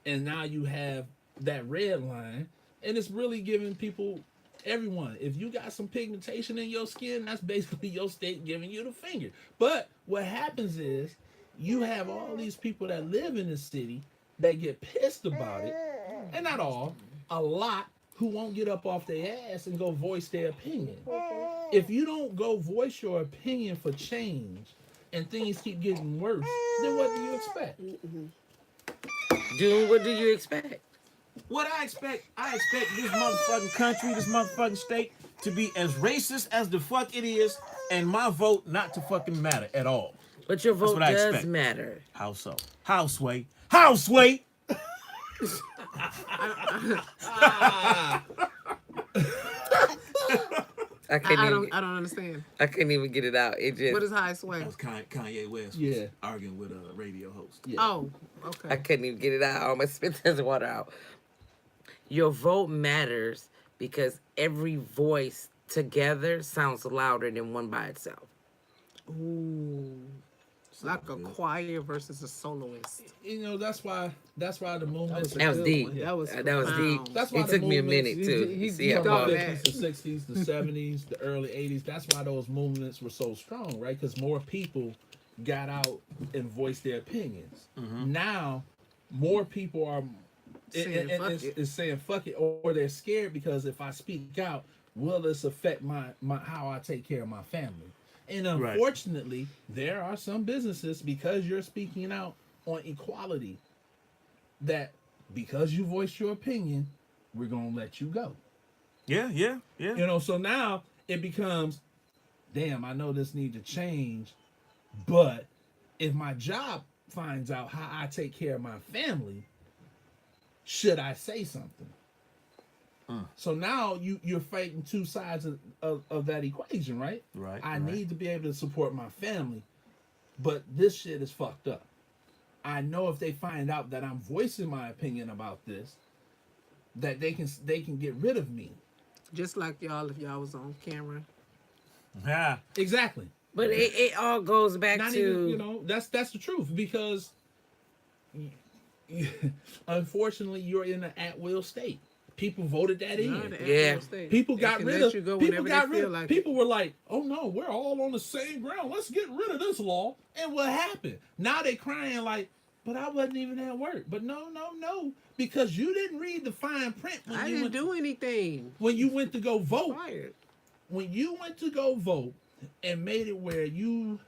and now you have that red line, and it's really giving people, everyone, if you got some pigmentation in your skin, that's basically your state giving you the finger. But what happens is you have all these people that live in the city that get pissed about it, and not all, a lot, who won't get up off their ass and go voice their opinion. If you don't go voice your opinion for change and things keep getting worse, then what do you expect? June, what do you expect? What I expect this motherfucking country, this motherfucking state to be as racist as the fuck it is, and my vote not to fucking matter at all. But your vote what I does expect. matter. How so? How sway? How sway? I can't I even. don't understand. I couldn't even get it out. It just. What is high sway? That was Kanye West Yeah. arguing with a radio host. Yeah. Oh, I okay. couldn't even get it out. I almost spit this water out. Your vote matters because every voice together sounds louder than one by itself. Ooh. It's like a choir versus a soloist. That's why the movement. That was deep. one. That was deep. profound. That's why It the took me a movements- minute too. he- See he how thought far- that. The 60s, the 70s, the early 80s. That's why those movements were so strong, right? Because more people got out and voiced their opinions. Now, more people are Saying fuck it. is saying fuck it, or they're scared because if I speak out, will this affect my how I take care of my family? And Right. unfortunately, there are some businesses, because you're speaking out on equality, that because you voiced your opinion, we're gonna let you go. Yeah. So now it becomes, damn, I know this need to change, but if my job finds out how I take care of my family, should I say something? So now you're fighting two sides of that equation, right? Right, I right. need to be able to support my family, but this shit is fucked up. I know if they find out that I'm voicing my opinion about this, that they can get rid of me. Just like y'all, if y'all was on camera. Yeah. Exactly. But it all goes back Not to even, that's the truth, because unfortunately you're in an at-will state. People voted that in. Not the Yeah. actual state. People They got can rid let of you go people whenever got they rid feel of like people were like, oh no, we're all on the same ground. Let's get rid of this law. And what happened? Now they crying like, but I wasn't even at work. But no, because you didn't read the fine print when I you didn't went, do anything. when you went to go vote. Fired. When you went to go vote and made it where you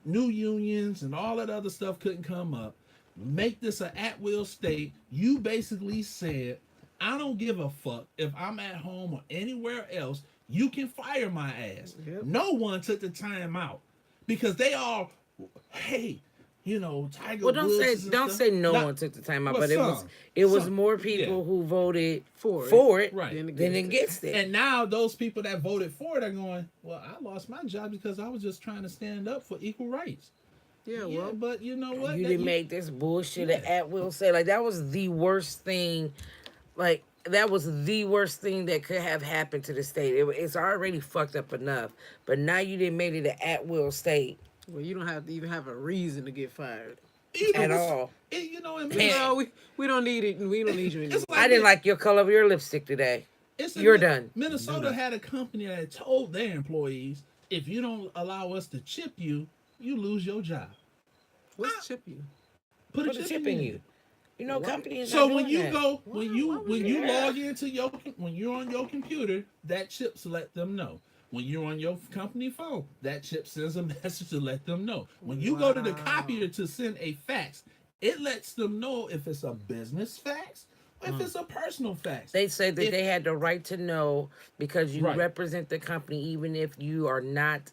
new unions and all that other stuff couldn't come up, make this an at-will state, you basically said, I don't give a fuck if I'm at home or anywhere else, you can fire my ass. Yep. No one took the time out because they all, hey, Tiger well, Woods and don't stuff. say no Not- one took the time out, well, but it was some, more people yeah. who voted For it. Right. than against it. And now those people that voted for it are going, well, I lost my job because I was just trying to stand up for equal rights. Yeah, Yeah, well, but you know what? You That- didn't make this bullshit at will say. Like, that was the worst thing. Like, that was the worst thing that could have happened to the state. It's already fucked up enough. But now you didn't make it an at will state well, you don't have to even have a reason to get fired. you know, at it's- all. and No, we don't need it. We don't need you anymore. it's like I didn't like your color of your lipstick today. You're done. Minnesota had a company that told their employees, if you don't allow us to chip you, you lose your job. What's chip you? Put Put a chip in you. You know, companies. So not when doing you that. go, when you Yeah. log into when you're on your computer, that chips let them know. When you're on your company phone, that chip sends a message to let them know. When you go to the Wow. copier to send a fax, it lets them know if it's a business fax if it's a personal fact. They said that If- they had the right to know because you Right. represent the company, even if you are not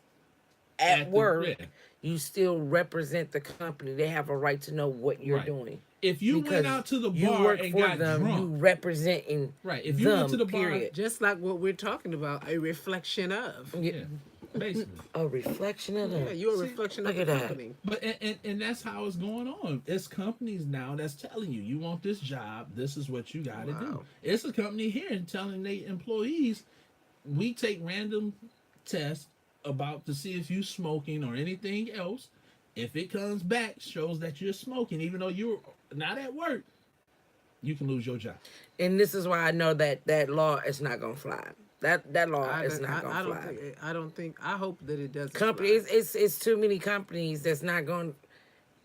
at At the- work. yeah. You still represent the company. They have a right to know what you're Right. doing. If you Because went out to the you bar work and for got them, drunk, you representing right? If you them, went to the bar, period. Just like what we're talking about, a reflection of. yeah, basically. A reflection of them. Yeah, you're a reflection of look the at that. company. But and that's how it's going on. It's companies now that's telling you, you want this job, this is what you got to do. Wow. It's a company here telling their employees, we take random tests about to see if you smoking or anything else. If it comes back shows that you're smoking, even though you're not at work, you can lose your job. And this is why I know that that law is not gonna fly. That law is not gonna fly. I hope that it doesn't. Companies, fly. it's too many companies that's not going.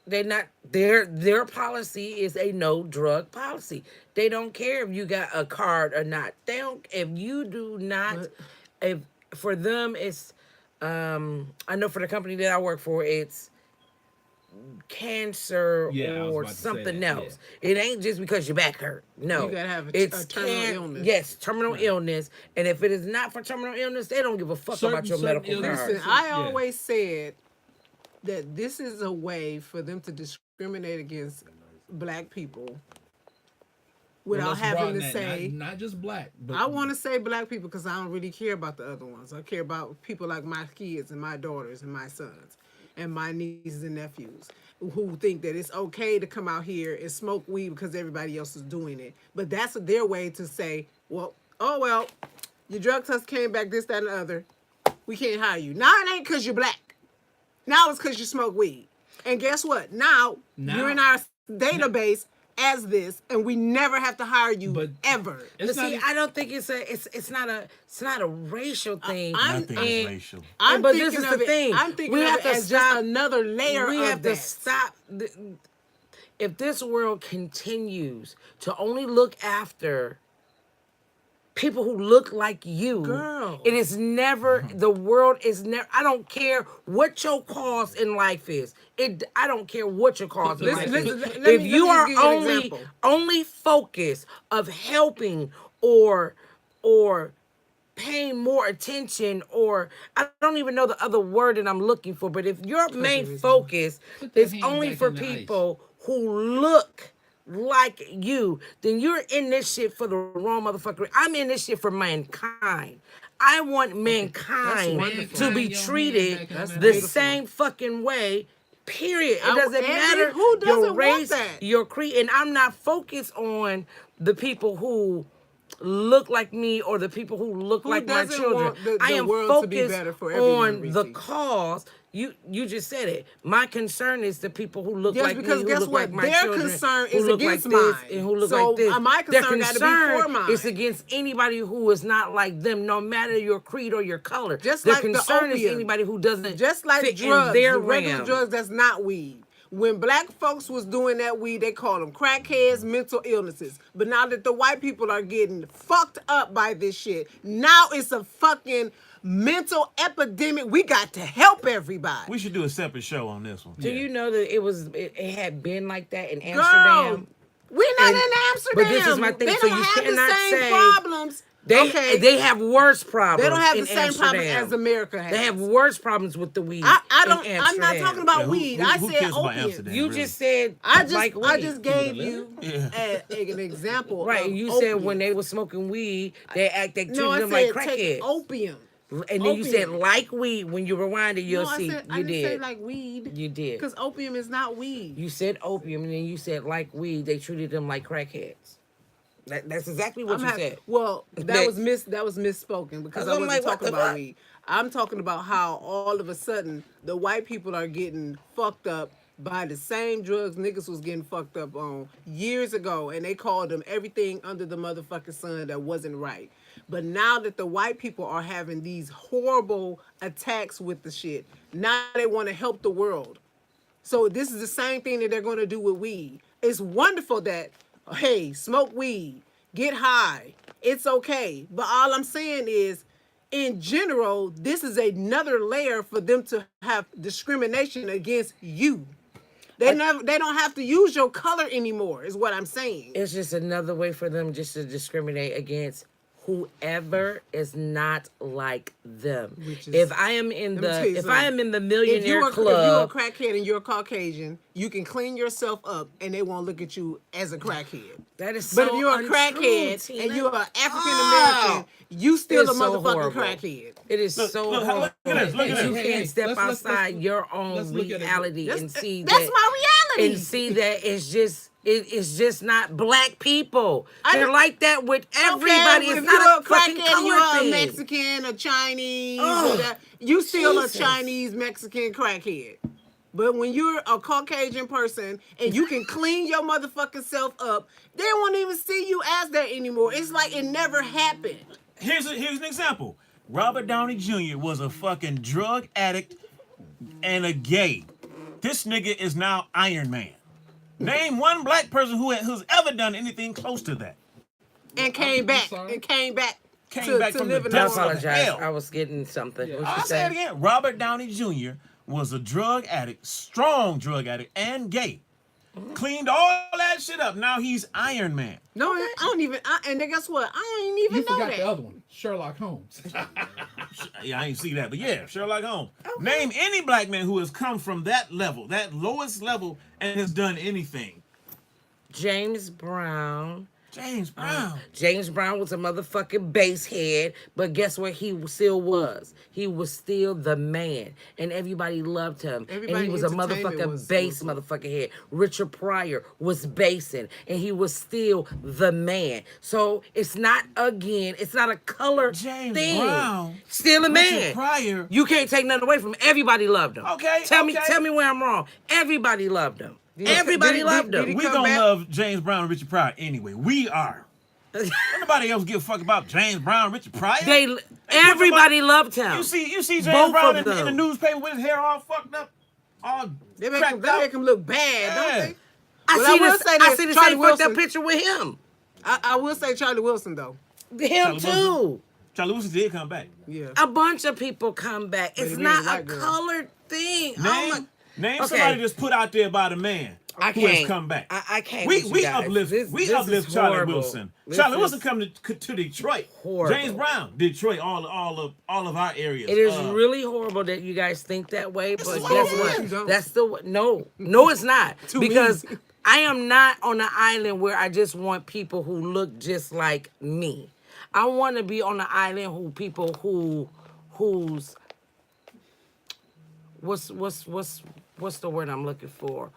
They're not their policy is a no drug policy. They don't care if you got a card or not. They don't. If you do not, if for them it's. I know for the company that I work for, it's cancer Yeah, I was or about to say something that, else. It ain't just because your back hurt. No, You gotta have a it's terminal illness. Yes, terminal illness. And if it is not for terminal illness, they don't give a fuck about your Certain medical illnesses- card. Listen, I Yeah. always said that this is a way for them to discriminate against black people without Well, let's having broaden to that. say. not just black, but I want to say black people because I don't really care about the other ones. I care about people like my kids and my daughters and my sons and my nieces and nephews who think that it's okay to come out here and smoke weed because everybody else is doing it. But that's their way to say, well, your drug test came back this, that, and the other. We can't hire you. Now it ain't because you're black. Now it's because you smoke weed. And guess what? Now you're in our database as this, and we never have to hire you But ever. But it's not see, e- I don't think it's not a racial thing. Nothing is and racial. I'm but thinking this is of the it- thing. I'm thinking We of have it to as stop- just another layer we of have to that. stop. If this world continues to only look after people who look like you, Girl. it is never, the world is never, I don't care what your cause in life is. I don't care what your cause in life is. Listen, let If me you just are give you an only example. focused of helping or paying more attention, or I don't even know the other word that I'm looking for, but if your main focus Put that is hand only back for in the ice. people who look like you, then you're in this shit for the wrong motherfucker. I'm in this shit for mankind. I want mankind wonderful. to be Mankind, your treated hand back on that the beautiful. same fucking way. Period. It I- doesn't and matter who doesn't your want race, that? your creed, and I'm not focused on the people who look like me or the people who look like my doesn't children. want the I am world to be focused better for everyone, on the Reese? cause. You just said it. My concern is the people who look Yes, like because me, who guess look what? like my Their children, concern who is look against like this, mine. and who look So, like this. my Their concern gotta be concern for mine. is against anybody who is not like them, no matter your creed or your color. Just Their like the concern is opium. anybody who doesn't Just like fit drugs, in their the regular realm. drugs that's not weed. When black folks was doing that weed, they called them crackheads, mental illnesses. But now that the white people are getting fucked up by this shit, now it's a fucking mental epidemic. We got to help everybody. We should do a separate show on this one. Do you know that it had been like that in Girl, Amsterdam? we're not And- in Amsterdam. but this is my thing, They so don't you have cannot the same say- problems. okay. They have worse problems. They don't have in the same problem Amsterdam. as America has. They have worse problems with the weed. I in don't. I'm not Amsterdam. talking about Yeah, who- weed. who- I who said cares about opium. Amsterdam? You really. just said I like just weed. gave you Yeah. an example. Right, of you said opium. when they were smoking weed, they treated No, I them like said take crackheads. opium. And then you said opium. like weed. When you rewind it, you'll No, see. I You didn't say did. like weed. You did. Because opium is not weed. You said opium, and then you said like weed. They treated them like crackheads. That's exactly what you said. Well, that That- was misspoken because I I'm wasn't like, what talking the about fuck? weed. I'm talking about how all of a sudden the white people are getting fucked up by the same drugs niggas was getting fucked up on years ago, and they called them everything under the motherfucking sun that wasn't right. But now that the white people are having these horrible attacks with the shit, now they want to help the world. So this is the same thing that they're going to do with weed. It's wonderful that, hey, smoke weed, get high. It's okay. But all I'm saying is, in general, this is another layer for them to have discrimination against you. They don't have to use your color anymore, is what I'm saying. It's just another way for them just to discriminate against whoever is not like them. Which is- If I am in Let me tell you the something. millionaire If you're a club, crackhead and you're a Caucasian, you can clean yourself up and they won't look at you as a crackhead. that is But so if you're a untrue, crackhead Tina. and you're an African American, you still It's a so motherfucking horrible. crackhead. It is Look, so look, horrible. look at this, look at that you this. can't step Let's outside your let's own look at it. reality and see That's that. my reality. And see that it's just not black people. I They're don't- like that with everybody. Okay, It's if not you're a fucking crackhead, color you're thing. a Mexican, a Chinese, Ugh, or that- you still Jesus. a Chinese, Mexican crackhead. But when you're a Caucasian person and you can clean your motherfucking self up, they won't even see you as that anymore. It's like it never happened. Here's an example. Robert Downey Jr. was a fucking drug addict and a gay. This nigga is now Iron Man. Name one black person who's ever done anything close to that. And came back. sorry. And came back. Came to, back to from the live in I depths the of world. apologize. hell. I was getting something. Yeah. What you I'll say it say? again. Robert Downey Jr. was a drug addict, strong drug addict, and gay. Cleaned all that shit up. Now he's Iron Man. No, I don't even. And then guess what? I ain't even You know forgot that. the other one, Sherlock Holmes. Yeah, I ain't see that, but yeah, Sherlock Holmes. Name any black man who has come from that level, that lowest level, and has done anything. James Brown. James Brown. James Brown was a motherfucking bass head, but guess what he still was? He was still the man, and everybody loved him. And Everybody he was a in entertainment motherfucking was- bass motherfucking head. Richard Pryor was bassing, and he was still the man. So it's not a color James thing. Brown, Still a man. Richard Pryor. You can't take nothing away from him. Everybody loved him. Okay, Tell okay. me where I'm wrong. Everybody loved him. Did- Everybody did- loved did him. he We come gonna back? love James Brown and Richard Pryor anyway. We are. Nobody else give a fuck about James Brown, Richard Pryor. Everybody loved him. You see James Both Brown of in the them. newspaper with his hair all fucked up, all They make, cracked him, they out. make him look bad, don't Yeah. they? I Well, see I will this. say I this, see the Charlie same fucked up Wilson- picture with him. I will say Charlie Wilson though. Him Charlie too. Wilson. Charlie Wilson did come back. Yeah. A bunch of people come back. But It's he being not a white a girl. colored thing. Name Okay. somebody that's put out there about a man I who has can't. come back. I can't. We with you we guys. uplift This uplift is Charlie horrible. Wilson. This Charlie is- Wilson come to Detroit. horrible. James Brown, Detroit, all of our areas. It is really horrible that you guys think that way, but is guess horrible. what? You don't. That's the no, it's not. Too Because easy. I am not on an island where I just want people who look just like me. I want to be on an island who's what's the word I'm looking for?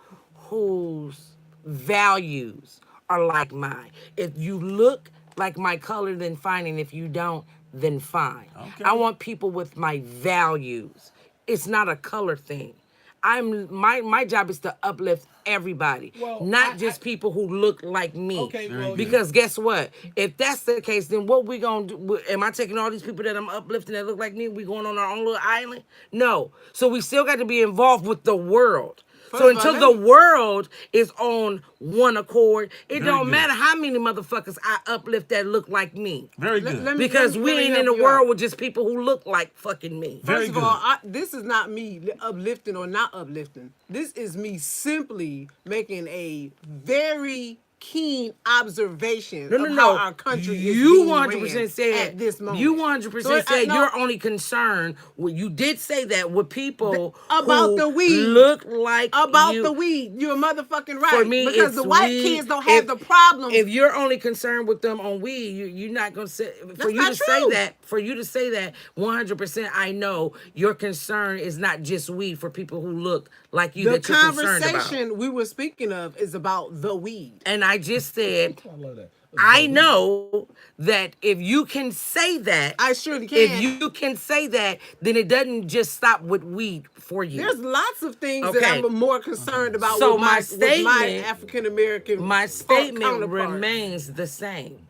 Whose values are like mine. If you look like my color, then fine, and if you don't, then fine. Okay. I want people with my values. It's not a color thing. My job is to uplift everybody, Well, not I- just people who look like me. Okay, well, you- Because guess what? If that's the case, then what we gonna do? Am I taking all these people that I'm uplifting that look like me? We going on our own little island? No. So we still got to be involved with the world. So First of all, until let the world is on one accord, it Very don't good. matter how many motherfuckers I uplift that look like me. very Let- good. let me- Because we let me ain't in help the you world out. with just people who look like fucking me. Very First of all, good. this is not me uplifting or not uplifting. This is me simply making a very keen observation No, of how our no. country is You being 100% ran said at this moment. You 100% So, said no, you're only concerned. Well, you did say that with people About who the weed. look like about you. the weed. You're motherfucking right. For me, because it's the white weed. kids don't have If- the problem. If you're only concerned with them on weed, you're not gonna say for That's you not to say true. that. For you to say that 100%, I know your concern is not just weed for people who look like you the that you're concerned about. conversation we were speaking of is about the weed. And I just said, I love that. I know that if you can say that, I surely can. if you can say that, then it doesn't just stop with weed for you. There's lots of things Okay. that I'm more concerned about So with my my statement- African American. My statement counterpart. remains the same.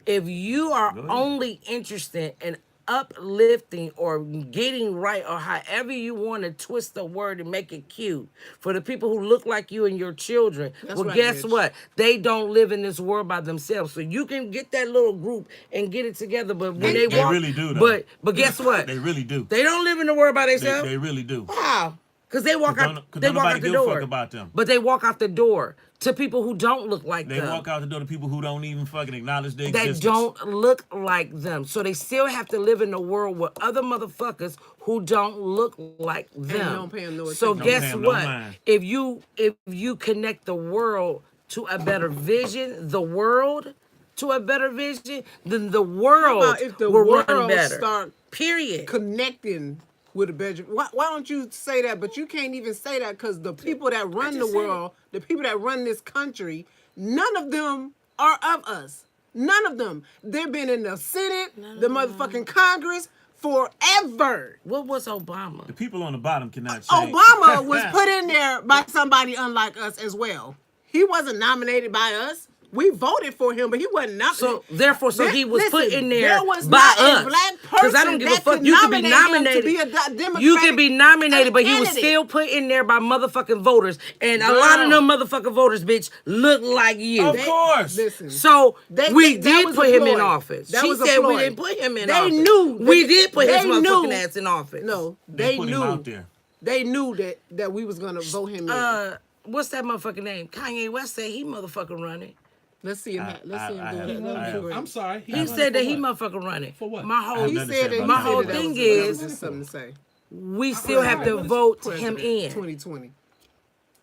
If you are only interested in uplifting or getting right or however you want to twist the word and make it cute for the people who look like you and your children, That's well, right, guess bitch. what? They don't live in this world by themselves. So you can get that little group and get it together, but when They really do, though. But guess what? They really do. They don't live in the world by They, themselves. they really do. How? Because they walk out. Because They don't walk nobody out the give a door. fuck about them. But they walk out the door to people who don't look like They them. walk out the door to people who don't even fucking acknowledge their That existence. don't look like them. So they still have to live in a world with other motherfuckers who don't look like them. don't pay 'em no So attention. Don't pay guess 'em no what? mind. If you connect the world to a better vision, the world to a better vision, then the world about if the will world run better. start Period. connecting with a better. Why don't you say that? But you can't even say that because the people that run the just said world, the people that run this country, none of them are of us. None of them. They've been in the Senate, the motherfucking Congress forever. What was Obama? The people on the bottom cannot change. Obama was put in there by somebody unlike us as well. He wasn't nominated by us. We voted for him, but he wasn't nominated. So therefore, he was put Listen, in there was by not us. a black Because I don't person give a that fuck. could You could be nominate him to nominated. be a Democratic You could be nominated, but he was candidate. still put in there by motherfucking voters, and a lot of Girl. them motherfucking voters, bitch, look like you. Of course. Listen. So we that did was put a him in ploy. office. That She was a said we ploy. didn't put him in They office. knew We that- did put his they motherfucking knew- ass in office. No, They they put him knew. out there. They knew that we was gonna vote him in. What's that motherfucking name? Kanye West said he motherfucking running. Let's see him. Let's see him I do have- that. I That'd have- be great. I'm sorry. He said that he motherfucking running. For what? My whole He nothing to said say that. about My that. whole that thing was is- just something to say. we still have to vote him in. 2020.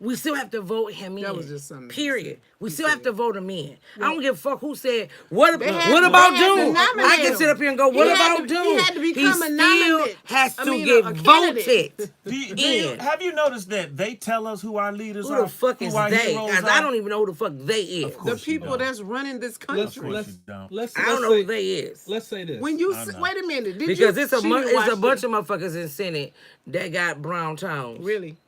We still have to vote him in. That was just something. Period. We He still said have to vote him in. I don't give a fuck who said what. They had- What about they had to Doom? nominate I can him. sit up here and go, He what had about to- Doom? he had to become a still nominate. has I to mean, get a candidate. voted. Do have you noticed that they tell us who our leaders Who are? the fuck is who our they? heroes Guys, are? I don't even know who the fuck they is. Of The course you people don't. that's running this country. Let's you don't. let's I don't let's know who say, they is. let's say this. When you I know. wait a minute, did Because you? it's a she mu- didn't it's a watch bunch it. of motherfuckers in Senate that got brown tones. Really.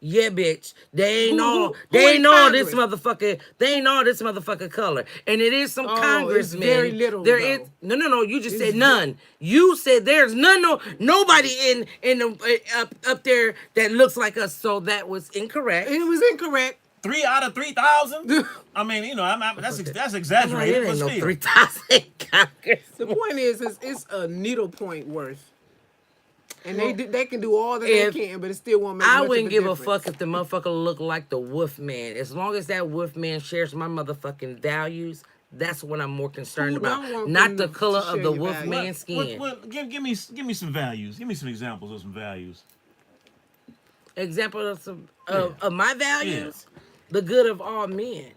Yeah, bitch. They ain't Who- all. who They in ain't all this Congress? motherfucker. They ain't all this motherfucker color. And it is some Oh, it's congressmen. very little, There though. is no. You just It's said none. You said there's none. Nobody in the up there that looks like us. So that was incorrect. It was incorrect. 3 out of 3,000. I mean, you know, that's I'm like, exaggerated, it but ain't no still. 3,000 congress. The point is it's a needle point worth. And they can do all that if- they can, but it still won't make I much wouldn't of give a a difference. fuck if the motherfucker looked like the Wolf Man. As long as that Wolf Man shares my motherfucking values, that's what I'm more concerned Who don't about. want Not them the to color share of the your Wolf values? Man skin. Give me some values. Give me some examples of some values. Example of some of my values, the good of all men.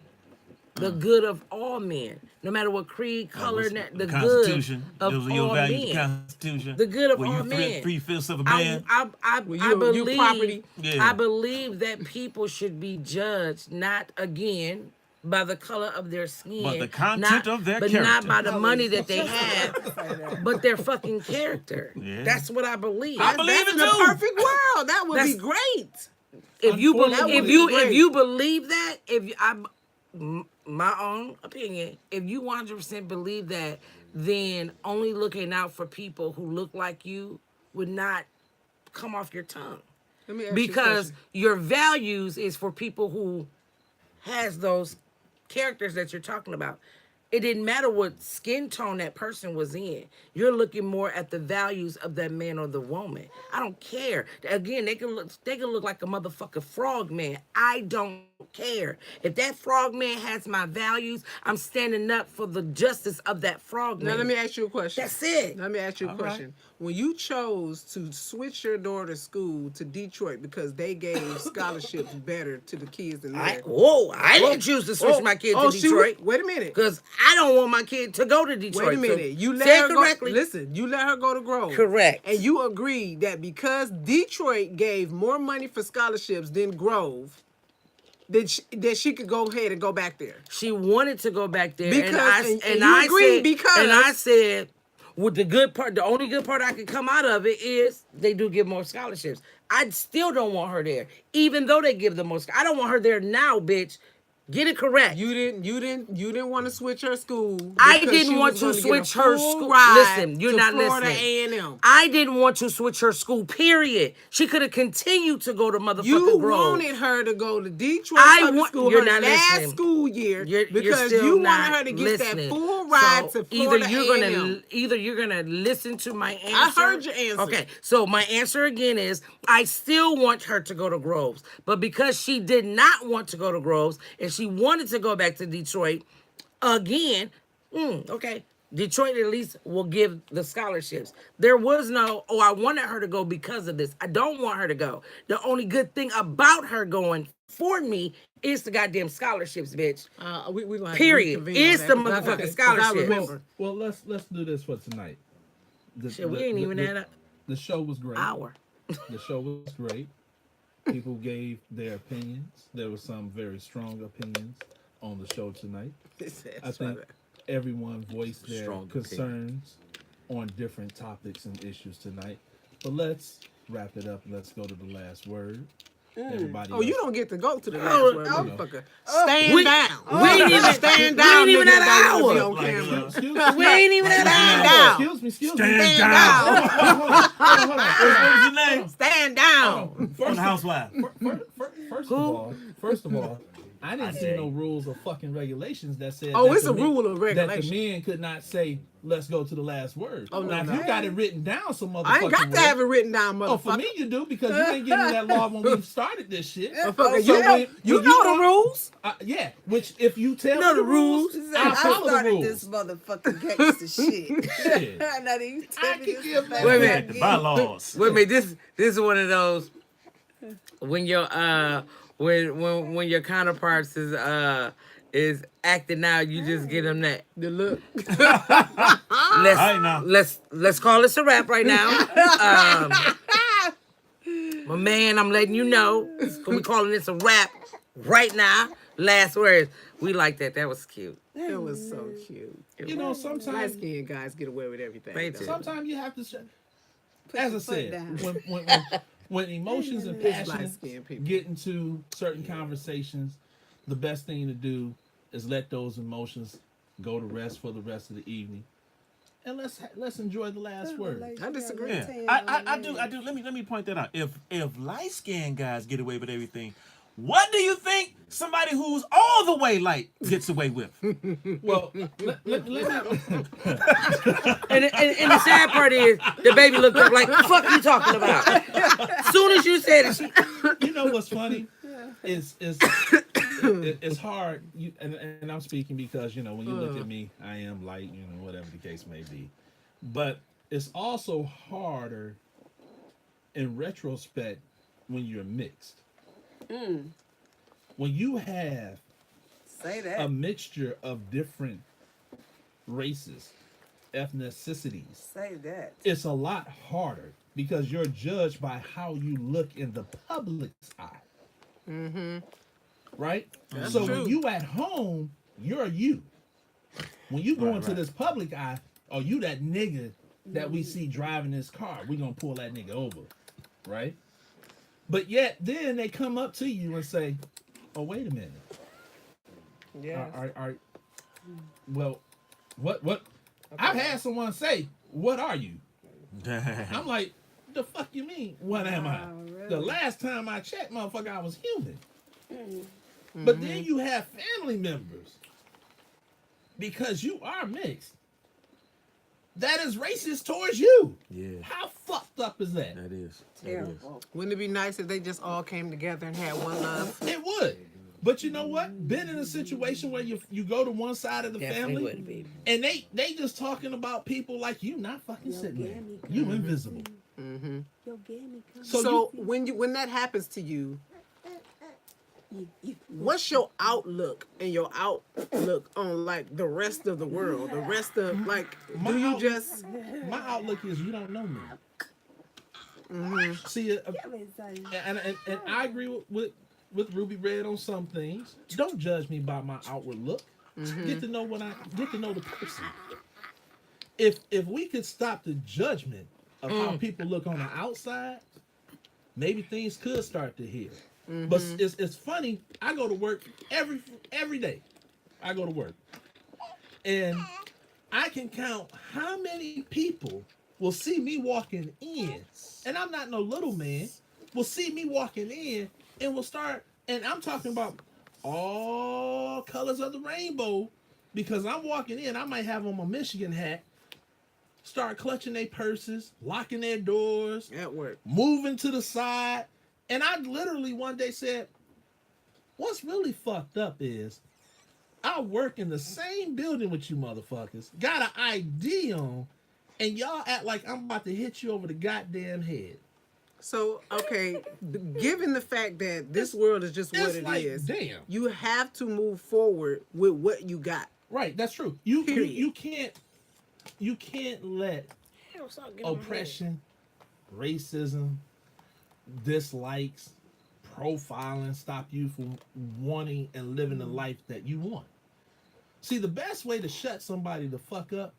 The good of all men, no matter what creed, color, the good Constitution. of Those are your all values. The men. Constitution. The good of Were all you men. 3/5 of a I, man? Well, I you believe property. Yeah. I believe that people should be judged not again by the color of their skin, But the content of their but not character. by the money that they have, but their fucking character. Yeah. That's what I believe. I believe That's it in a too. perfect world. That would be That's- great. If you believe, Unfortunately, if you believe that, my own opinion, if you 100% believe that, then only looking out for people who look like you would not come off your tongue. Let me ask Because you your values is for people who has those characters that you're talking about. It didn't matter what skin tone that person was in. You're looking more at the values of that man or the woman. I don't care. Again, they can look like a motherfucking frog man. I don't care. If that frog man has my values, I'm standing up for the justice of that frog Now man. let me ask you a question. That's it. Let me ask you a All question. When you chose to switch your daughter's school to Detroit because they gave scholarships better to the kids in there. I didn't choose to switch my kid to Detroit. Wait a minute. Because I don't want my kid to go to Detroit. Wait a minute. So You let say her it go. correctly. Listen, you let her go to Grove. Correct. And you agreed that because Detroit gave more money for scholarships than Grove, that she could go ahead and go back there. She wanted to go back there, Because- and and you I agreed said, because- and I said, with the good part, the only good part I can come out of it is they do give more scholarships. I still don't want her there, even though they give the most. I don't want her there now, bitch. Get it correct. You didn't want to switch her school. I because didn't she want was to gonna get a switch her full school. ride Listen, you're to not Florida listening. A&M. I didn't want to switch her school. Period. She could have continued to go to motherfucking You Grove. wanted her to go to Detroit I public want- school you're her not last listening. school year You're because still you not wanted her to get listening. that full ride ride So to Florida either you're gonna listen to my answer. I heard your answer. Okay, so my answer again is I still want her to go to Groves, but because she did not want to go to Groves and she wanted to go back to Detroit again, okay. Detroit at least will give the scholarships. There was no, I wanted her to go because of this. I don't want her to go. The only good thing about her going for me is the goddamn scholarships, bitch. We gonna have to Period. reconvene on It's that, the 'cause I- motherfucking 'cause scholarship. I remember. Well, let's do this for tonight. Shit, we ain't even at an The show was great. hour. The show was great. People gave their opinions. There were some very strong opinions on the show tonight. I think everyone voiced their Strong concerns on different topics and issues tonight. But let's wrap it up. Let's go to the last word. Everybody. Oh, you don't get to go to the last Oh, word, oh. motherfucker. Stand We- down. we ain't even- stand we down. ain't even nigga, at an don't wanna be hour. on camera. Excuse me. We ain't even at an Stand hour. down. Excuse me. Stand Stand down. down. Hold on. What was your name? Stand down. On the housewife. First of all, I didn't see no rules or fucking regulations that said. Oh, that it's the a men- rule of that regulation. the men could not say, "Let's go to the last word." Oh, no, now, no. if you got it written down, some motherfucking I ain't got to have it written down, motherfucker. Oh, for me you do because you ain't getting that law when we started this shit. Motherfucker, So you know, when you know the want- rules. Yeah, which if you tell know me the rules. I'll I follow the started rules. this motherfucking gangster shit. Shit. Now that you tell I me can this give is that- Wait a back minute. The again. bylaws. Wait a minute, this is one of those when your when your counterparts is acting out, you just get them that. The look. right, now. Let's call this a wrap right now. My man, I'm letting you know. We calling this a wrap right now. Last words. We like that. That was cute. It was so cute. You know, Light sometimes skinned guys get away with everything. They though. do. sometimes you have to. Put As I your foot said, down. when emotions and It's passion light-skinned people. get into certain conversations, the best thing to do is let those emotions go to rest for the rest of the evening, and let's enjoy the last word. I disagree. Yeah, I do. Let me point that out. If light skinned guys get away with everything, what do you think somebody who's all the way light gets away with? Well, let me. And the sad part is the baby looked up like, fuck you talking about? As soon as you said it, she You know what's funny? It's hard. And I'm speaking because when you look at me, I am light. Whatever the case may be, but it's also harder in retrospect when you're mixed. When you have Say that. a mixture of different races, ethnicities, Say that. it's a lot harder because you're judged by how you look in the public's eye. Right? So when you at home, you're you. When you go into this public eye, are you that nigga that we see driving this car? We're gonna pull that nigga over. Right? But yet then they come up to you and say, "Oh, wait a minute. Yeah. Well, what I've had someone say, "What are you?" I'm like, "The fuck you mean? What am I?" really? The last time I checked, motherfucker, I was human. But then you have family members because you are mixed. That is racist towards you. Yeah, How fucked up is that? that is. Terrible. Wouldn't it be nice if they just all came together and had one love? It would. But you know what? Been in a situation where you go to one side of the definitely family would be. and they just talking about people like you not fucking sitting there. You invisible. So when that happens to you, what's your outlook and your outlook on like the rest of the world? The rest of like, do you just? My outlook is you don't know me. See, and I agree with Ruby Red on some things. Don't judge me by my outward look. Get to know get to know the person. If we could stop the judgment of how people look on the outside, maybe things could start to heal. But it's funny. I go to work every day. I go to work, and I can count how many people will see me walking in, and I'm not no little man. Will see me walking in and will start, and I'm talking about all colors of the rainbow, because I'm walking in, I might have on my Michigan hat, start clutching their purses, locking their doors, At work. moving to the side. And I literally one day said, what's really fucked up is I work in the same building with you motherfuckers, got an ID on, and y'all act like I'm about to hit you over the goddamn head. So, okay, given the fact that this world is just what It's it like, is, damn. you have to move forward with what you got. Right, that's true. You Period. can't let oppression, racism, dislikes, profiling stop you from wanting and living the life that you want. See, the best way to shut somebody the fuck up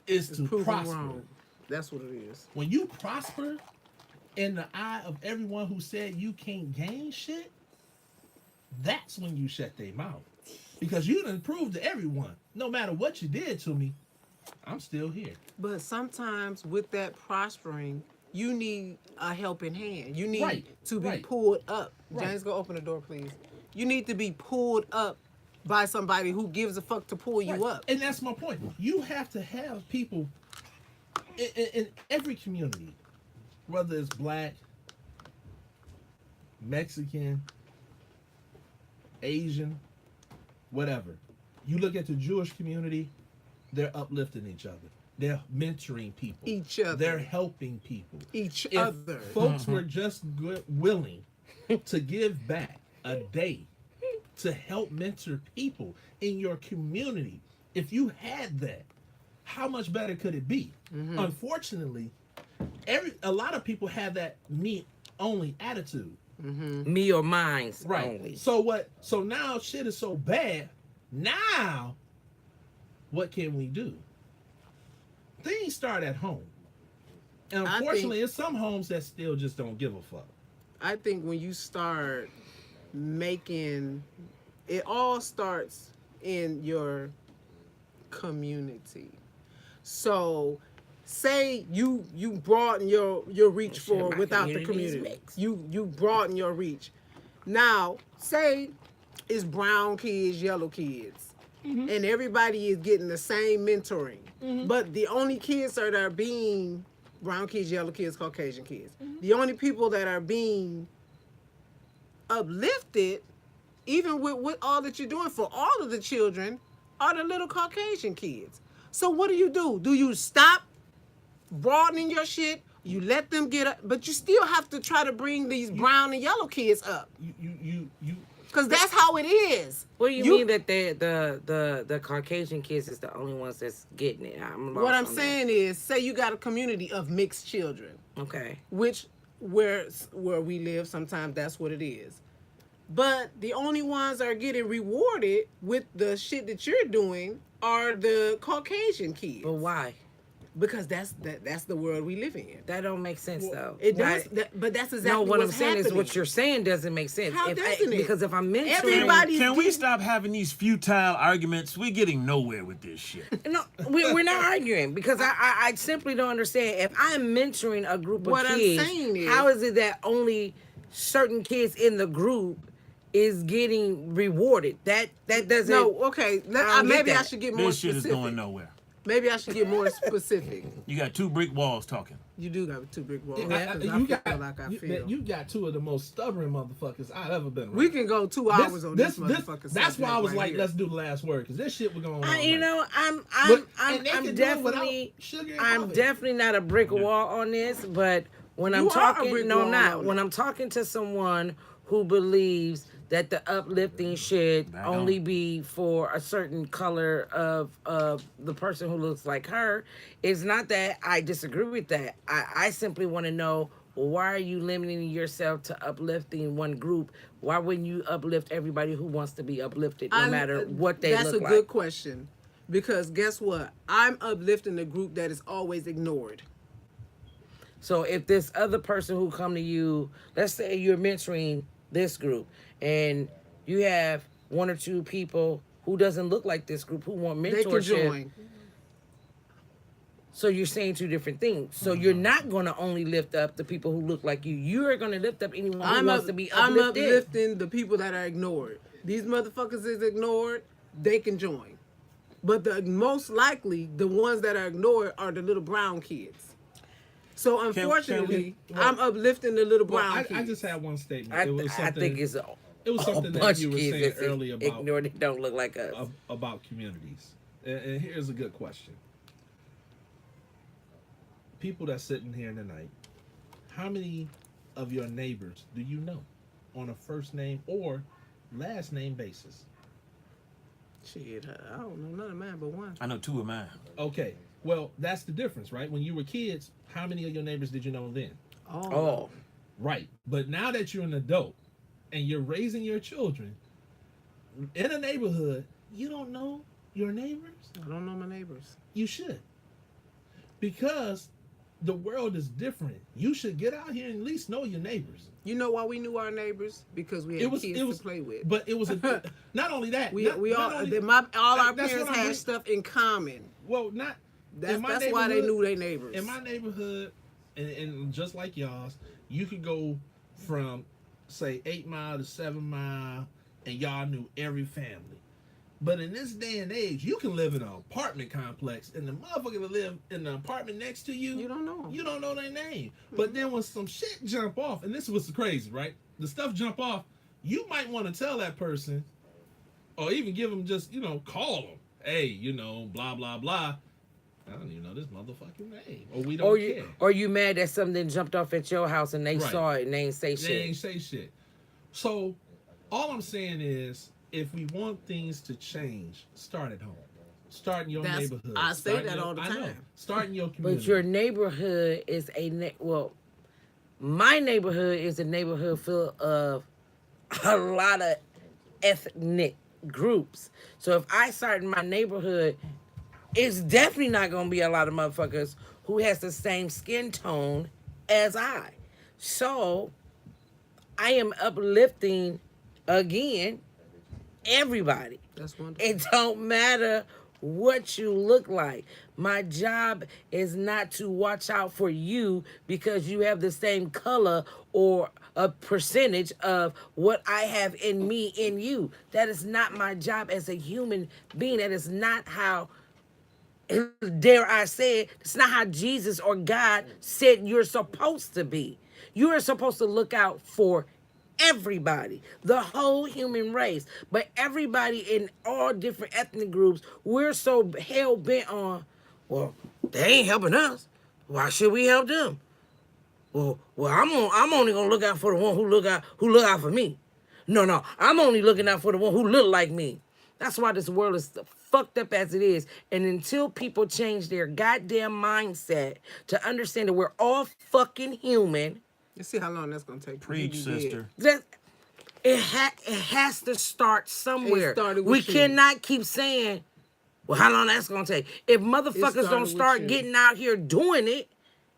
is to Prove 'em prosper. wrong. That's what it is. When you prosper in the eye of everyone who said you can't gain shit, that's when you shut their mouth. Because you done proved to everyone, no matter what you did to me, I'm still here. But sometimes with that prospering, you need a helping hand. You need Right, to be right. pulled up. Right. James, go open the door, please. You need to be pulled up by somebody who gives a fuck to pull you Right. up. And that's my point. You have to have people in every community, whether it's black, Mexican, Asian, whatever. You look at the Jewish community, they're uplifting each other. They're mentoring people. Each other. They're helping people. Each If other. folks were just willing to give back a day to help mentor people in your community, if you had that, how much better could it be? Unfortunately, a lot of people have that me only attitude. Me or mine's Right. only. So what? So now shit is so bad. Now, what can we do? Things start at home. And I unfortunately, think- it's some homes that still just don't give a fuck. I think when you start making, it all starts in your community. So, say you broaden your reach Shit, for my without the community's community. mixed. You broaden your reach. Now, say it's brown kids, yellow kids, and everybody is getting the same mentoring, but the only kids that are being brown kids, yellow kids, Caucasian kids, the only people that are being uplifted, even with all that you're doing for all of the children, are the little Caucasian kids. So what do? Do you stop broadening your shit? You let them get up, but you still have to try to bring these brown and yellow kids up, You because that's how it is. What do you mean that the Caucasian kids is the only ones that's getting it? I'm lost What I'm on saying is, say you got a community of mixed children, that. Okay. which where we live, sometimes that's what it is. But the only ones that are getting rewarded with the shit that you're doing are the Caucasian kids. But why? Because that's the world we live in. That don't make sense though. It does, Why- but that's exactly No, what I'm what's saying is happening. what you're saying doesn't make sense. How doesn't it? Because if I'm mentoring, Everybody- Can we getting- stop having these futile arguments? We're getting nowhere with this shit. no, we're not arguing because I simply don't understand. If I'm mentoring a group of What I'm kids, saying is- how is it that only certain kids in the group is getting rewarded? That doesn't. No, okay. I don't get Maybe I that. should get more This shit is specific. going nowhere. Maybe I should get more specific. You got two brick walls talking. You do got two brick walls. you 'cause I feel got like I feel. you got two of the most stubborn motherfuckers I've ever been around. We can go 2 hours on this motherfucker. That's why I was subject like, right let's do the last word, because this shit was going on. You like- know, I'm and they can do it without sugar and I'm coffee. definitely not a brick wall on this, but when I'm You are a talking, brick no, I'm wall not. on When it. I'm talking to someone who believes that the uplifting should Back only on. be for a certain color of the person who looks like her, it's not that I disagree with that. I simply want to know, well, why are you limiting yourself to uplifting one group? Why wouldn't you uplift everybody who wants to be uplifted, no matter what they That's look a like? good question. Because guess what? I'm uplifting the group that is always ignored. So if this other person who come to you, let's say you're mentoring this group and you have one or two people who doesn't look like this group who want They can mentorship. join. So you're saying two different things. So you're not going to only lift up the people who look like you. You are going to lift up anyone who wants to be I'm uplifted. uplifting the people that are ignored. These motherfuckers is ignored. they can join. But the most likely, the ones that are ignored are the little brown kids. So unfortunately, I'm uplifting the little brown Well, kids. I just had one statement. I, It was I something, think it's it was something a that bunch you of were kids saying that's earlier about ignored. They don't look like us. about communities. And here's a good question. People that's sitting here tonight, how many of your neighbors do you know on a first name or last name basis? Shit, I don't know none of mine but one. I know 2 of mine. Okay, well, that's the difference, right? When you were kids, how many of your neighbors did you know then? Oh, Right. But now that you're an adult and you're raising your children in a neighborhood, you don't know your neighbors? I don't know my neighbors. You should. Because the world is different. You should get out here and at least know your neighbors. You know why we knew our neighbors? Because we had kids to play with. But it was a, not only that. We not all only- all our that's parents what I'm had with. stuff in common. Well, not. That's in my why they neighborhood- knew their neighbors. In my neighborhood, and just like y'all's, you could go from, say, 8 Mile to 7 Mile, and y'all knew every family. But in this day and age, you can live in an apartment complex, and the motherfucker that live in the apartment next to you, You don't know 'em. You don't know their name. But then when some shit jump off, and this was crazy, right? The stuff jump off, you might want to tell that person, or even give them just, call them. Hey, blah, blah, blah. I don't even know this motherfucking name. Or we don't care. or you mad that something jumped off at your house and they Right. saw it and they ain't say They shit. ain't say shit. So, all I'm saying is, if we want things to change, start at home. Start in your neighborhood. I say Start in that your- all the I know. time. Start in your community. But your neighborhood is my neighborhood is a neighborhood full of a lot of ethnic groups. So if I start in my neighborhood, it's definitely not gonna be a lot of motherfuckers who has the same skin tone as I. So I am uplifting again everybody. That's wonderful. It don't matter what you look like. My job is not to watch out for you because you have the same color or a percentage of what I have in me in you. That is not my job as a human being. That is not how, dare I say it, it's not how Jesus or God said you're supposed to be. You are supposed to look out for everybody, the whole human race. But everybody in all different ethnic groups, we're so hell bent on, well, they ain't helping us. Why should we help them? Well, I'm only gonna look out for the one who look out for me. No, I'm only looking out for the one who look like me. That's why this world is fucked up as it is. And until people change their goddamn mindset to understand that we're all fucking human, Let's see how long that's gonna take. Preach, You did. sister. that it has to start somewhere. It started with We you. cannot keep saying, well, how long that's gonna take? If motherfuckers started don't with start you. getting out here doing it,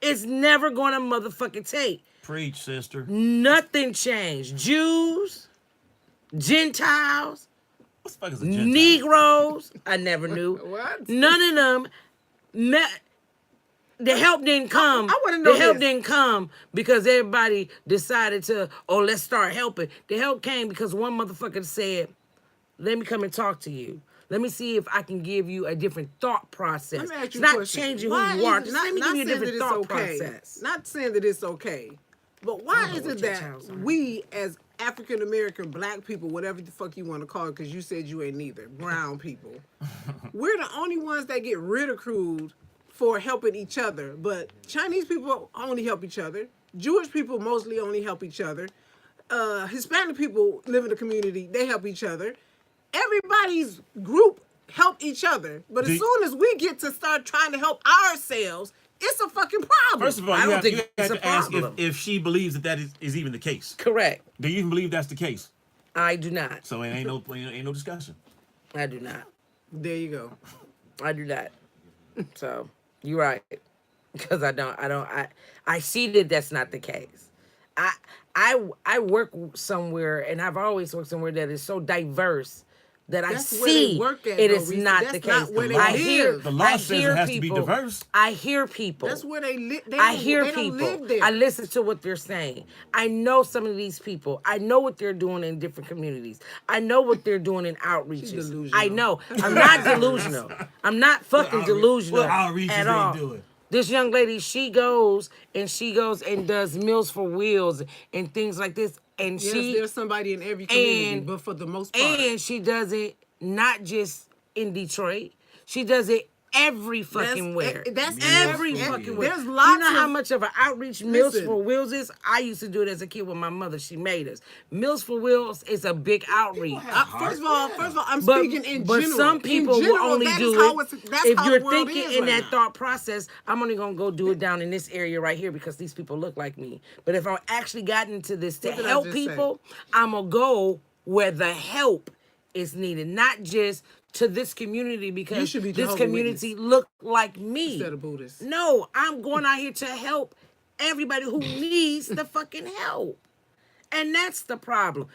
it's never gonna motherfucking take. Preach, sister. Nothing changed. Jews, Gentiles, What the fuck is a Gentile? Negroes, I never knew. What? None of them the help didn't come. I wanna know the help this. didn't come because everybody decided to, let's start helping. The help came because one motherfucker said, let me come and talk to you. Let me see if I can give you a different thought process. Let me ask It's you not a question. changing Why who is you are. it- Just let me give you a different thought process. Not saying that it's okay, but why know is what it your that child's are. we, as African American black people, whatever the fuck you want to call it, because you said you ain't neither, brown people, we're the only ones that get ridiculed for helping each other. But Chinese people only help each other. Jewish people mostly only help each other. Hispanic people live in the community, they help each other. Everybody's group help each other. But as Do- soon as we get to start trying to help ourselves, it's a fucking problem. First of all, I you don't have, think you it's have a to ask problem. if she believes that is even the case. Correct. Do you even believe that's the case? I do not. So it ain't no discussion. I do not. There you go. I do not. So you're right. Because I see that that's not the case. I work somewhere, and I've always worked somewhere that is so diverse that I That's where they see work at, it though, is Reese. not That's the case. not where they I live. hear The law I says it hear has to be people. diverse. I hear people. That's where they live. I hear they don't people. live there. I listen to what they're saying. I know some of these people. I know what they're doing in different communities. I know what they're doing in outreaches. delusional. I know. I'm not delusional. I'm not fucking outreach- delusional what outreaches at they all. doing? This young lady, she goes and does Meals for Wheels and things like this. And Yes, she there's somebody in every community, and- but for the most part, and she does it not just in Detroit. She does it every fucking where. that's every every- fucking where. there's You lots know how of- much of an outreach Meals Listen. for Wheels is? I used to do it as a kid with my mother. She made us. Meals for Wheels is a big outreach. First of all, I'm But, speaking in but general. some people in general, will only that do is how it that's if how you're the world thinking is in right that now. thought process. I'm only gonna go do it down in this area right here because these people look like me. But if I actually got into this to What did I help just say? people, I'm gonna go where the help is needed, not just to this community You because should be this Jehovah's community look like me. Instead of Buddhists. No, I'm going out here to help everybody who needs the fucking help. And that's the problem.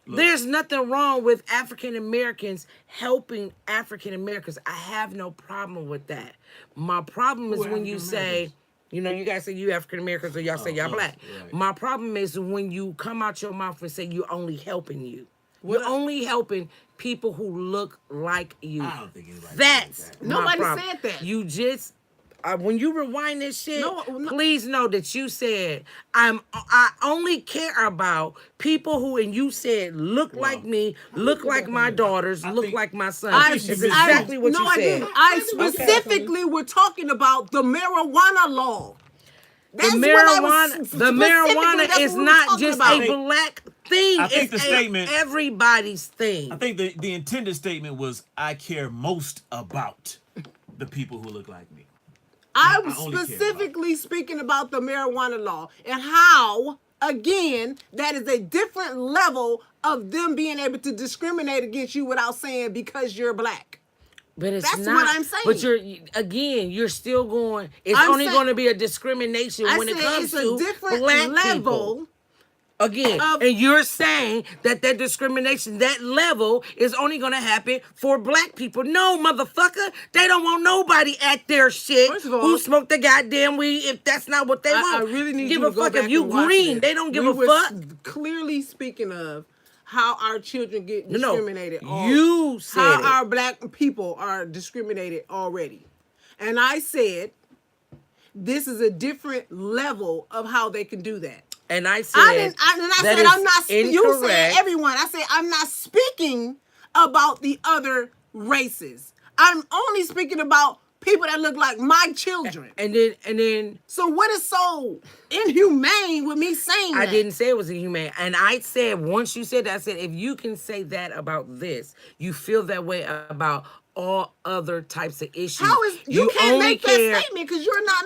There's nothing wrong with African Americans helping African Americans. I have no problem with that. My problem is Who are when you say, you know, you guys say you African Americans or y'all say y'all us, black. right. My problem is when you come out your mouth and say you're only helping you. What You're only helping people who look like you. I don't think anybody That's said that. my Nobody problem. said that. You just when you rewind this shit, No, please know that you said I only care about people who, and you said look like me, look like my daughters, look think- like my son. I- It's exactly what no, you I said. didn't. I specifically were talking about the marijuana law. That's what I was The specifically- marijuana that's is what we were not talking just about. a black thing. I think It's the statement- everybody's thing. I think the intended statement was, I care most about the people who look like me. I'm I only care specifically speaking about the marijuana law and how, again, that is a different level of them being able to discriminate against you without saying because you're black. But it's That's not. what I'm saying. But you're still going. It's I'm only saying- going to be a discrimination I when it said comes it's a to different black level. people. Again, of- and you're saying that discrimination, that level, is only going to happen for black people. No, motherfucker, they don't want nobody at their shit First of all- who smoke the goddamn weed if that's not what they I want. really need give you a to go fuck back if you and watch green. this. They don't give We a were fuck. Clearly speaking of how our children get No, discriminated. you said how it. our black people are discriminated already, and I said this is a different level of how they can do that. And I said, I that said is I'm not. You said incorrect. everyone. I said I'm not speaking about the other races. I'm only speaking about people that look like my children. And then So what is so inhumane with me saying I that? didn't say it was inhumane. And I said, once you said that, I said, if you can say that about this, you feel that way about all other types of issues. How is you can't only make care, that statement because you're not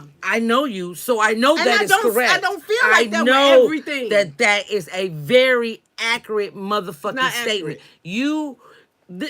me. I know you, so I know And that I is don't- correct. I don't feel like that with know everything. that is a very accurate motherfucking not statement. accurate.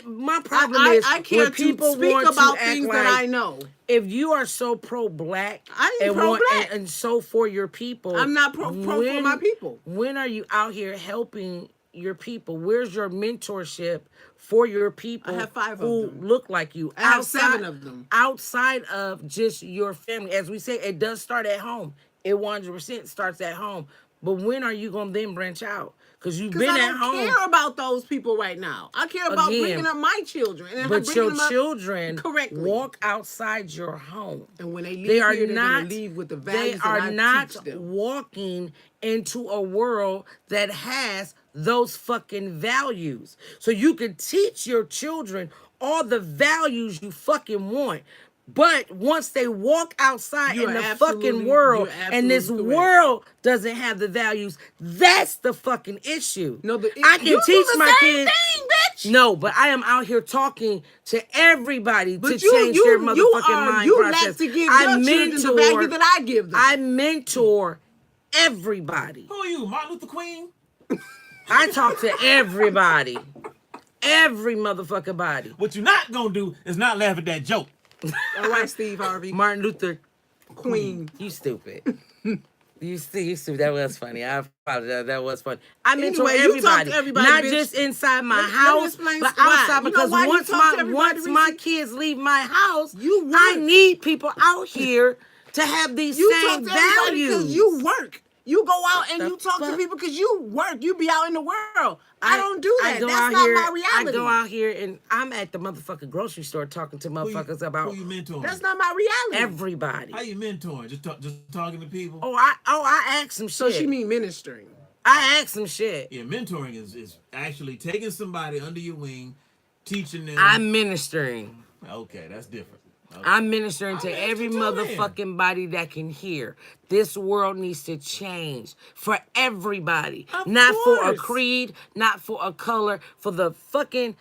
My problem I, is I care when people to speak want about to act things like, that I know. if you are so pro-black, I ain't and want- pro-black. and so for your people, I'm not pro for my people. When are you out here helping your people? Where's your mentorship for your people? I have 5 of who them. look like you. I have 7 of them. Outside of just your family, as we say, it does start at home. It 100% starts at home. But when are you gonna then branch out? Because you've been Because I at don't home. care about those people right now. I care about Again, bringing up my children. And if I'm But bringing your them up children correctly. walk outside your home. And when they leave They are here, they're not. gonna leave with the They values are that I not teach them. walking into a world that has those fucking values. So you can teach your children all the values you fucking want. But once they walk outside You in are the absolutely- fucking world you're and this absolutely correct. world doesn't have the values, that's the fucking issue. No, I can you teach do the my same kids. thing, bitch. No, but I am out here talking to everybody But to change their motherfucking mind you process. lack to give I your children the value that I give them. I mentor everybody. Who are you, Martin Luther Queen? I talk to everybody. Every motherfucking body. What you're not gonna do is not laugh at that joke. All right, Steve Harvey, Martin Luther, Queen. you stupid. You see, that was funny. I apologize. That was funny. I mentor Anyway, you talk everybody, to everybody, not bitch. just inside my Let me house, explain but why. outside. You know Because why you once talk to everybody, my Reese? kids leave my house, You work. I need people out here to have these You same talk to everybody because values. you work. You go out and The you talk to fuck? people because you work. You be out in the world. I don't do that. I go That's out not here, my reality. I go out here and I'm at the motherfucking grocery store talking to motherfuckers about Who you mentoring? That's not my reality. everybody. How you mentoring? Just talking to people? I ask some shit. So she mean ministering. I ask some shit. Yeah, mentoring is actually taking somebody under your wing, teaching them. I'm ministering. Okay, that's different. Okay. I'm ministering I'll to let every you do it. motherfucking body that can hear. This world needs to change for everybody. Of Not for a course. creed, not for a color, for the fucking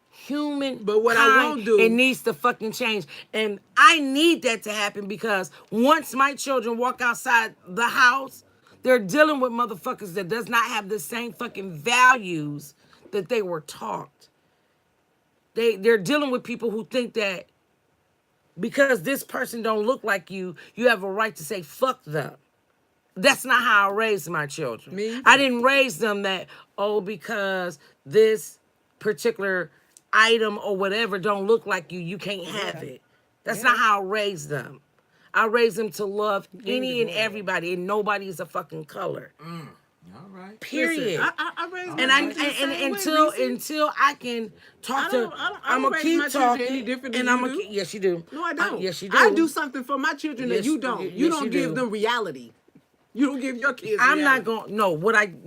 human But what I kind. won't do- It needs to fucking change. And I need that to happen because once my children walk outside the house, they're dealing with motherfuckers that does not have the same fucking values that they were taught. They're dealing with people who think that because this person don't look like you, you have a right to say fuck them. That's not how I raised my children. Me either. I didn't raise them that, because this particular item or whatever don't look like you, you can't have it. That's not how I raised them. I raised them to love any and everybody, and nobody is a fucking color. All right. Period. Listen, I raised my and I children the same way, Reese. until I can talk to, I I'm don't gonna raise keep my children talking. any different than And you I'm gonna do. yes, you do. No, I don't. Yes, you do. I do something for my children Yes, that you don't. yes, You don't you give do. them reality. You don't give your kids I'm reality. not going. No,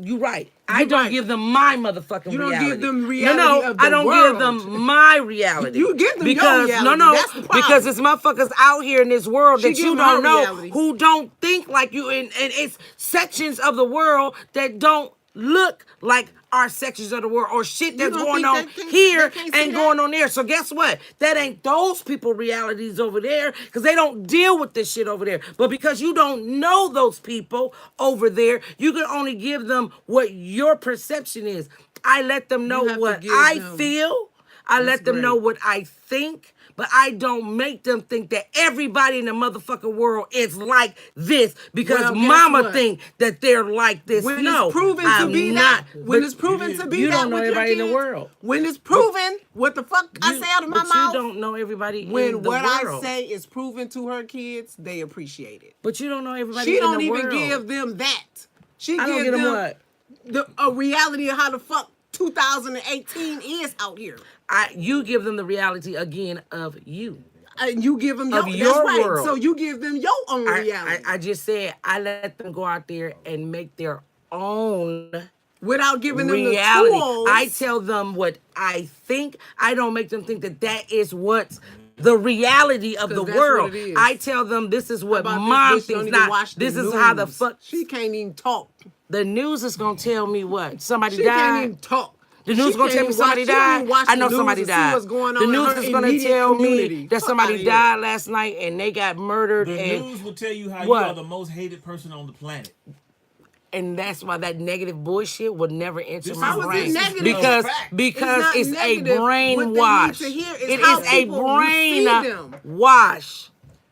you right. I You're don't right. give them my motherfucking You don't reality. give them No, reality of the I don't world. give them my reality. You give them your because reality. no, That's the problem. because it's motherfuckers out here in this world She that you give don't her know reality. who don't think like you, and it's sections of the world that don't look like our sections of the world or shit that's don't going think on they can't- here they can't see and that? going on there. So guess what? That ain't those people realities over there because they don't deal with this shit over there. But because you don't know those people over there, you can only give them what your perception is. I let them know have to what give I them- feel. I let them know great. what I think. But I don't make them think that everybody in the motherfucking world is like this because Well, guess mama what? think that they're like this. When No, it's proven to I'm be not. that, when But it's proven to be you that don't know with your everybody in the kids, world. When it's proven, what the fuck I You- say out of my but mouth. you don't know everybody when in the what world. I say is proven to her kids, they appreciate it. But you don't know everybody She in don't the even world. give them that. She I don't gives give them what? a reality of how the fuck 2018 is out here. You give them the reality again of you. And you give them Of your, your that's right. world. So you give them your own reality I just said I let them go out there and make their own without giving them reality. the tools. I tell them what I think. I don't make them think that that is what's the reality of the 'Cause that's world. what it is. I tell them this is what About mom this bitch don't thinks. even Not watch the this is how the news. fuck She can't even talk. the news is gonna tell me what somebody She died. can't even talk. The news She is gonna can't tell me even somebody watch- she don't died. even watch I the know news somebody to see died. what's going The on in news her is gonna immediate tell community. me that Fuck somebody outta here. died last night and they got murdered, The and news will tell you how What? you are the most hated person on the planet. that's why that negative bullshit would never enter This my is- How is brain it negative? because Fact. because It's it's, not a negative. What they need brainwash. to hear is It how is a people receive them. brainwash.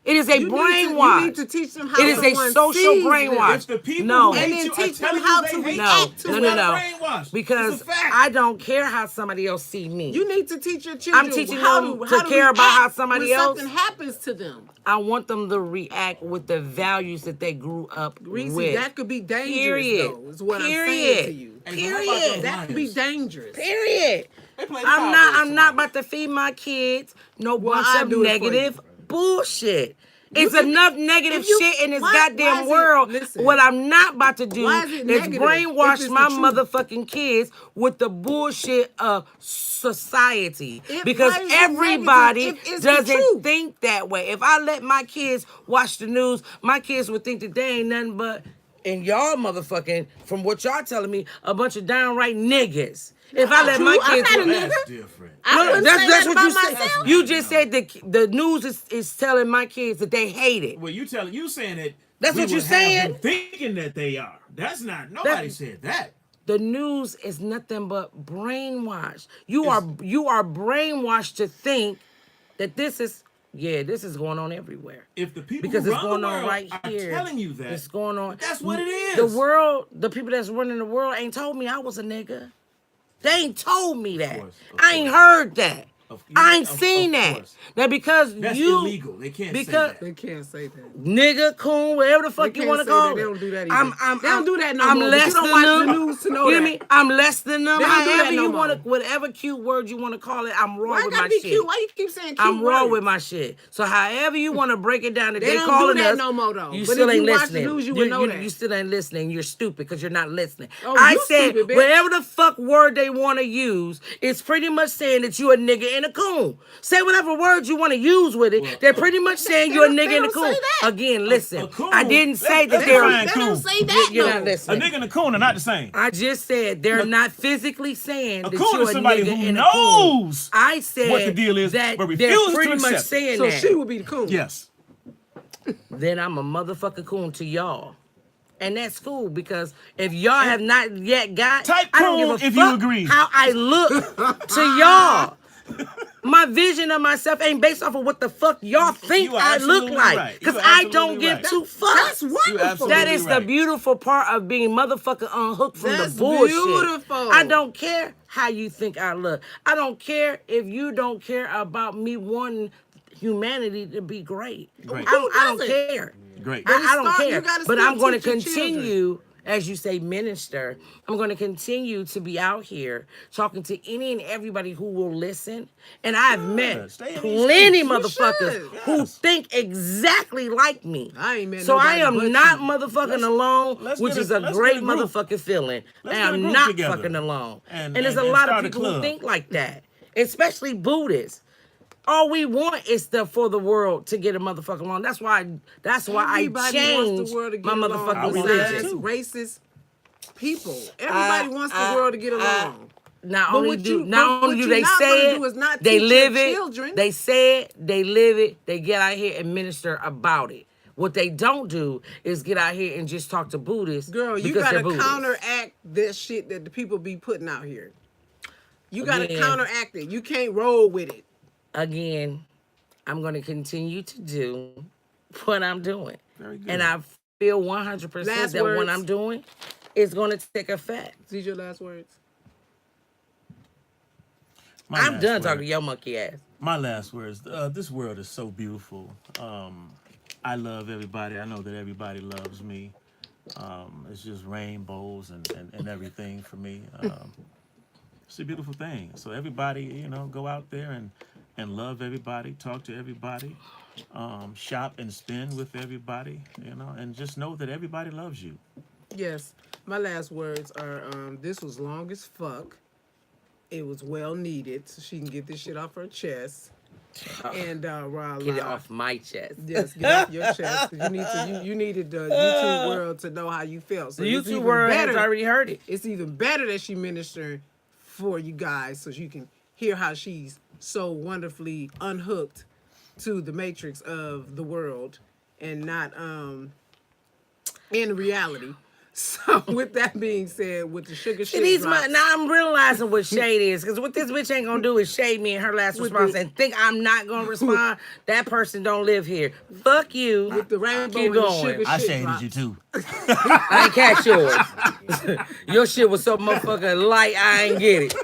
It is a You brainwash. need to teach them how It is a someone social sees them. brainwash. If the people No. who And hate then you are teach them telling how you to they hate No, react you, to no, it's no, not no. brainwash. Because It's a fact. I don't care how somebody else see me. You need to teach your children I'm teaching how them how to care about how react somebody when else- something happens to them. I want them to react with the values that they grew up Reese, with. that could be dangerous, Period. though, is what I'm saying Period. to you. Hey, how about those Period. That could be Lions? dangerous. Period. They play the I'm Cowboys not tomorrow. about to feed my kids no Well, bunch I of do it for negative bullshit. It's can- enough negative if you- shit in this why goddamn is it- world. listen. What I'm not about to do Why is it negative if brainwash it's the my truth? motherfucking kids with the bullshit of society. Because why is it everybody negative if it's the doesn't truth? think that way. If I let my kids watch the news, my kids would think that they ain't nothing but, and y'all motherfucking, from what y'all telling me, a bunch of downright niggas. If I let my true. I'm kids, not a nigga. That's different. I wouldn't say that what about you said. myself. You just said the news is telling my kids that they hate it. Well, you saying that. That's we what you would have saying? them thinking that they are. That's not. Nobody said that. The news is nothing but brainwash. You are brainwashed to think that this is Yeah, this is going on everywhere. If the people Because who it's run going the on world right are here. telling you that, It's going on. that's what it is. The world, the people that's running the world ain't told me I was a nigga. They ain't told me that. course, of I ain't course. heard that. Of- I ain't of seen that. course. Now because That's you illegal. They can't say because- that. They can't say that. nigga, coon, whatever the fuck They you can't want to say call that. They it. don't do that either. They don't do that no I'm more, but less you don't than watch the them. news to know You hear that. me? I'm less than them. They don't do that However no you more. want to, whatever cute word you want to call it, I'm raw Why it with gotta my be shit. cute? Why you keep saying cute I'm raw words? with my shit. So however you want to break it down, that They they don't calling do that us, no more, though. you But still if ain't you watch the listening. news, you would know that. You still ain't listening. You're stupid because you're not listening. Oh, I you said stupid, bitch. whatever the fuck word they want to use, it's pretty much saying that you a nigga and a coon. Say whatever word you want to use with it. Well, They're pretty much saying they you're a don't- nigga they and a don't coon. say that. Again, listen. A coon? I didn't say that Let's they're. define They don't coon. say that, You're though. not A listening. nigga and a coon are not the same. I just said they're not physically saying A that coon you're is a somebody nigga who and a coon. knows I said what the deal is, that but they're refuses to pretty much accept it. saying So that. she would be the coon. Yes. Then I'm a motherfucking coon to y'all. And that's cool because if y'all have not yet got, Type I don't give coon a if you fuck agree. how I look to y'all. My vision of myself ain't based off of what the fuck y'all think you are I look absolutely like. right. Because You are I don't absolutely give right. two fucks. That's wonderful. absolutely That is the right. beautiful part of being motherfucking unhooked from That's the bullshit. beautiful. I don't care how you think I look. I don't care if you don't care about me wanting humanity to be great. Great. I don't doesn't? care. Great. But I don't start- you care. gotta But still I'm going to teach your children. continue, as you say, minister. I'm going to continue to be out here talking to any and everybody who will listen. And I've met stay in these plenty streets. motherfuckers should. who Yes. think exactly like me. I ain't met So I nobody am but not you. motherfucking alone, let's which get is a- a let's great get a group. motherfucking feeling. Let's I get a am group not together. fucking alone. And- there's a and lot of start a people who club. think like that, especially Buddhists. All we want is for the world to get a motherfucking along. That's why I Everybody changed wants the world to get my along. motherfucking I want that religion. too. Racist people. Everybody wants the world to get along. Not But only what do you- not but only what do you're they not say gonna it, do is not they teach live your it. children. They say it, they live it. They get out here and minister about it. What they don't do is get out here and just talk to Buddhists. Girl, you because gotta they're Buddhists. counteract this shit that the people be putting out here. You gotta Again. counteract it. You can't roll with it. Again, I'm going to continue to do what I'm doing. Very good. And I feel 100% Last that what words. I'm doing is going to take effect. These your last words. My I'm last done word. talking to your monkey ass. My last words. This world is so beautiful. I love everybody. I know that everybody loves me. It's just rainbows and everything for me. It's a beautiful thing. So everybody, go out there and love everybody, talk to everybody, shop and spend with everybody, and just know that everybody loves you. Yes. My last words are this was long as fuck. It was well needed so she can get this shit off her chest. And Rala. Get it off my chest. Yes, get off your chest. 'Cause you needed the YouTube world to know how you felt. So The it's YouTube even world has better. already heard it. It's even better that she ministered for you guys so you can hear how she's so wonderfully unhooked to the matrix of the world and not in reality. So with that being said, with the sugar shit drops, Now I'm realizing what shade is, because what this bitch ain't gonna do is shade me in her last With response the- and think I'm not gonna respond. That person don't live here. Fuck you. with the rainbow Keep and the going. sugar I shit shaded drops. you too. I ain't catch yours. Your shit was so motherfucking light, I ain't get it.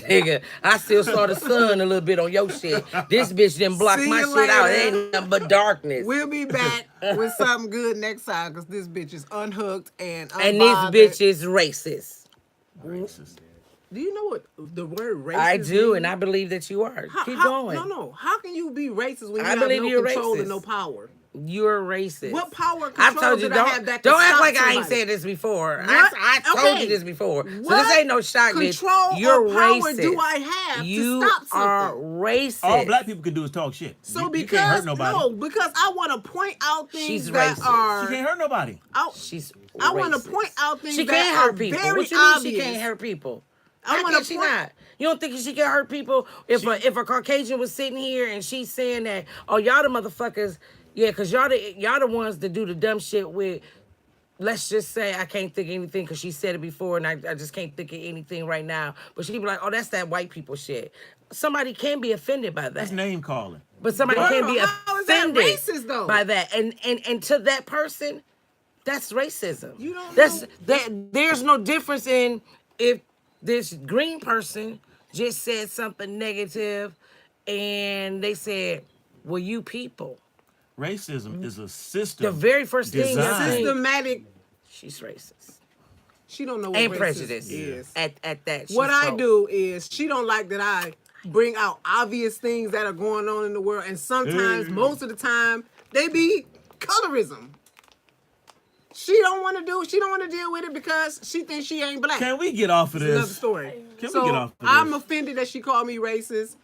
Nigga, I still saw the sun a little bit on your shit. This bitch didn't block See my you shit out. It later. ain't nothing but darkness. We'll be back with something good next time because this bitch is unhooked and And this unbothered. bitch is racist. Racist. Do you know what the word racist I do, means? and I believe that you are. Keep How- going. No. How can you be racist when you I have believe no you're control racist. and no power? You're racist. What power I've control told you, did I have that don't could act stop like I ain't somebody? said this before. What? I told Okay. you this before. So What this ain't no shock, bitch. control You're or power racist. do I have you to stop something? are racist. All black people can do is talk shit. So you because can't hurt nobody. no, because I want to point out things She's that racist. are. She can't hurt nobody. She's I want to racist. point out things She that can't are hurt people. very What you mean obvious. she can't hurt people? I How wanna can she point- not? You don't think she can hurt people? If a Caucasian was sitting here and she's saying that, oh, y'all the motherfuckers, yeah, because y'all the ones that do the dumb shit with, let's just say I can't think of anything because she said it before and I just can't think of anything right now. But she'd be like, oh, that's that white people shit. Somebody can be offended by that. That's name calling. but somebody Girl, can be how is that offended racist, though? by that, and to that person, that's racism. You don't That's know. that. There's no difference in if this green person just said something negative, and they said, "Well, you people." Racism is a system. The very first thing designed. I think, Systematic. she's racist She don't know what and racist prejudiced. is. At that, What she's I so- do is she don't like that I bring out obvious things that are going on in the world, and sometimes, most of the time, they be colorism. She don't want to deal with it because she thinks she ain't black. Can we get off of It's another this? story. Can we So get off of I'm this? offended that she called me racist,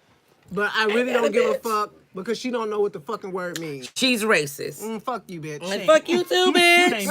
but I really don't give a fuck because she don't know what the fucking word means. She's racist. Fuck you, bitch. And fuck you too, bitch. Can't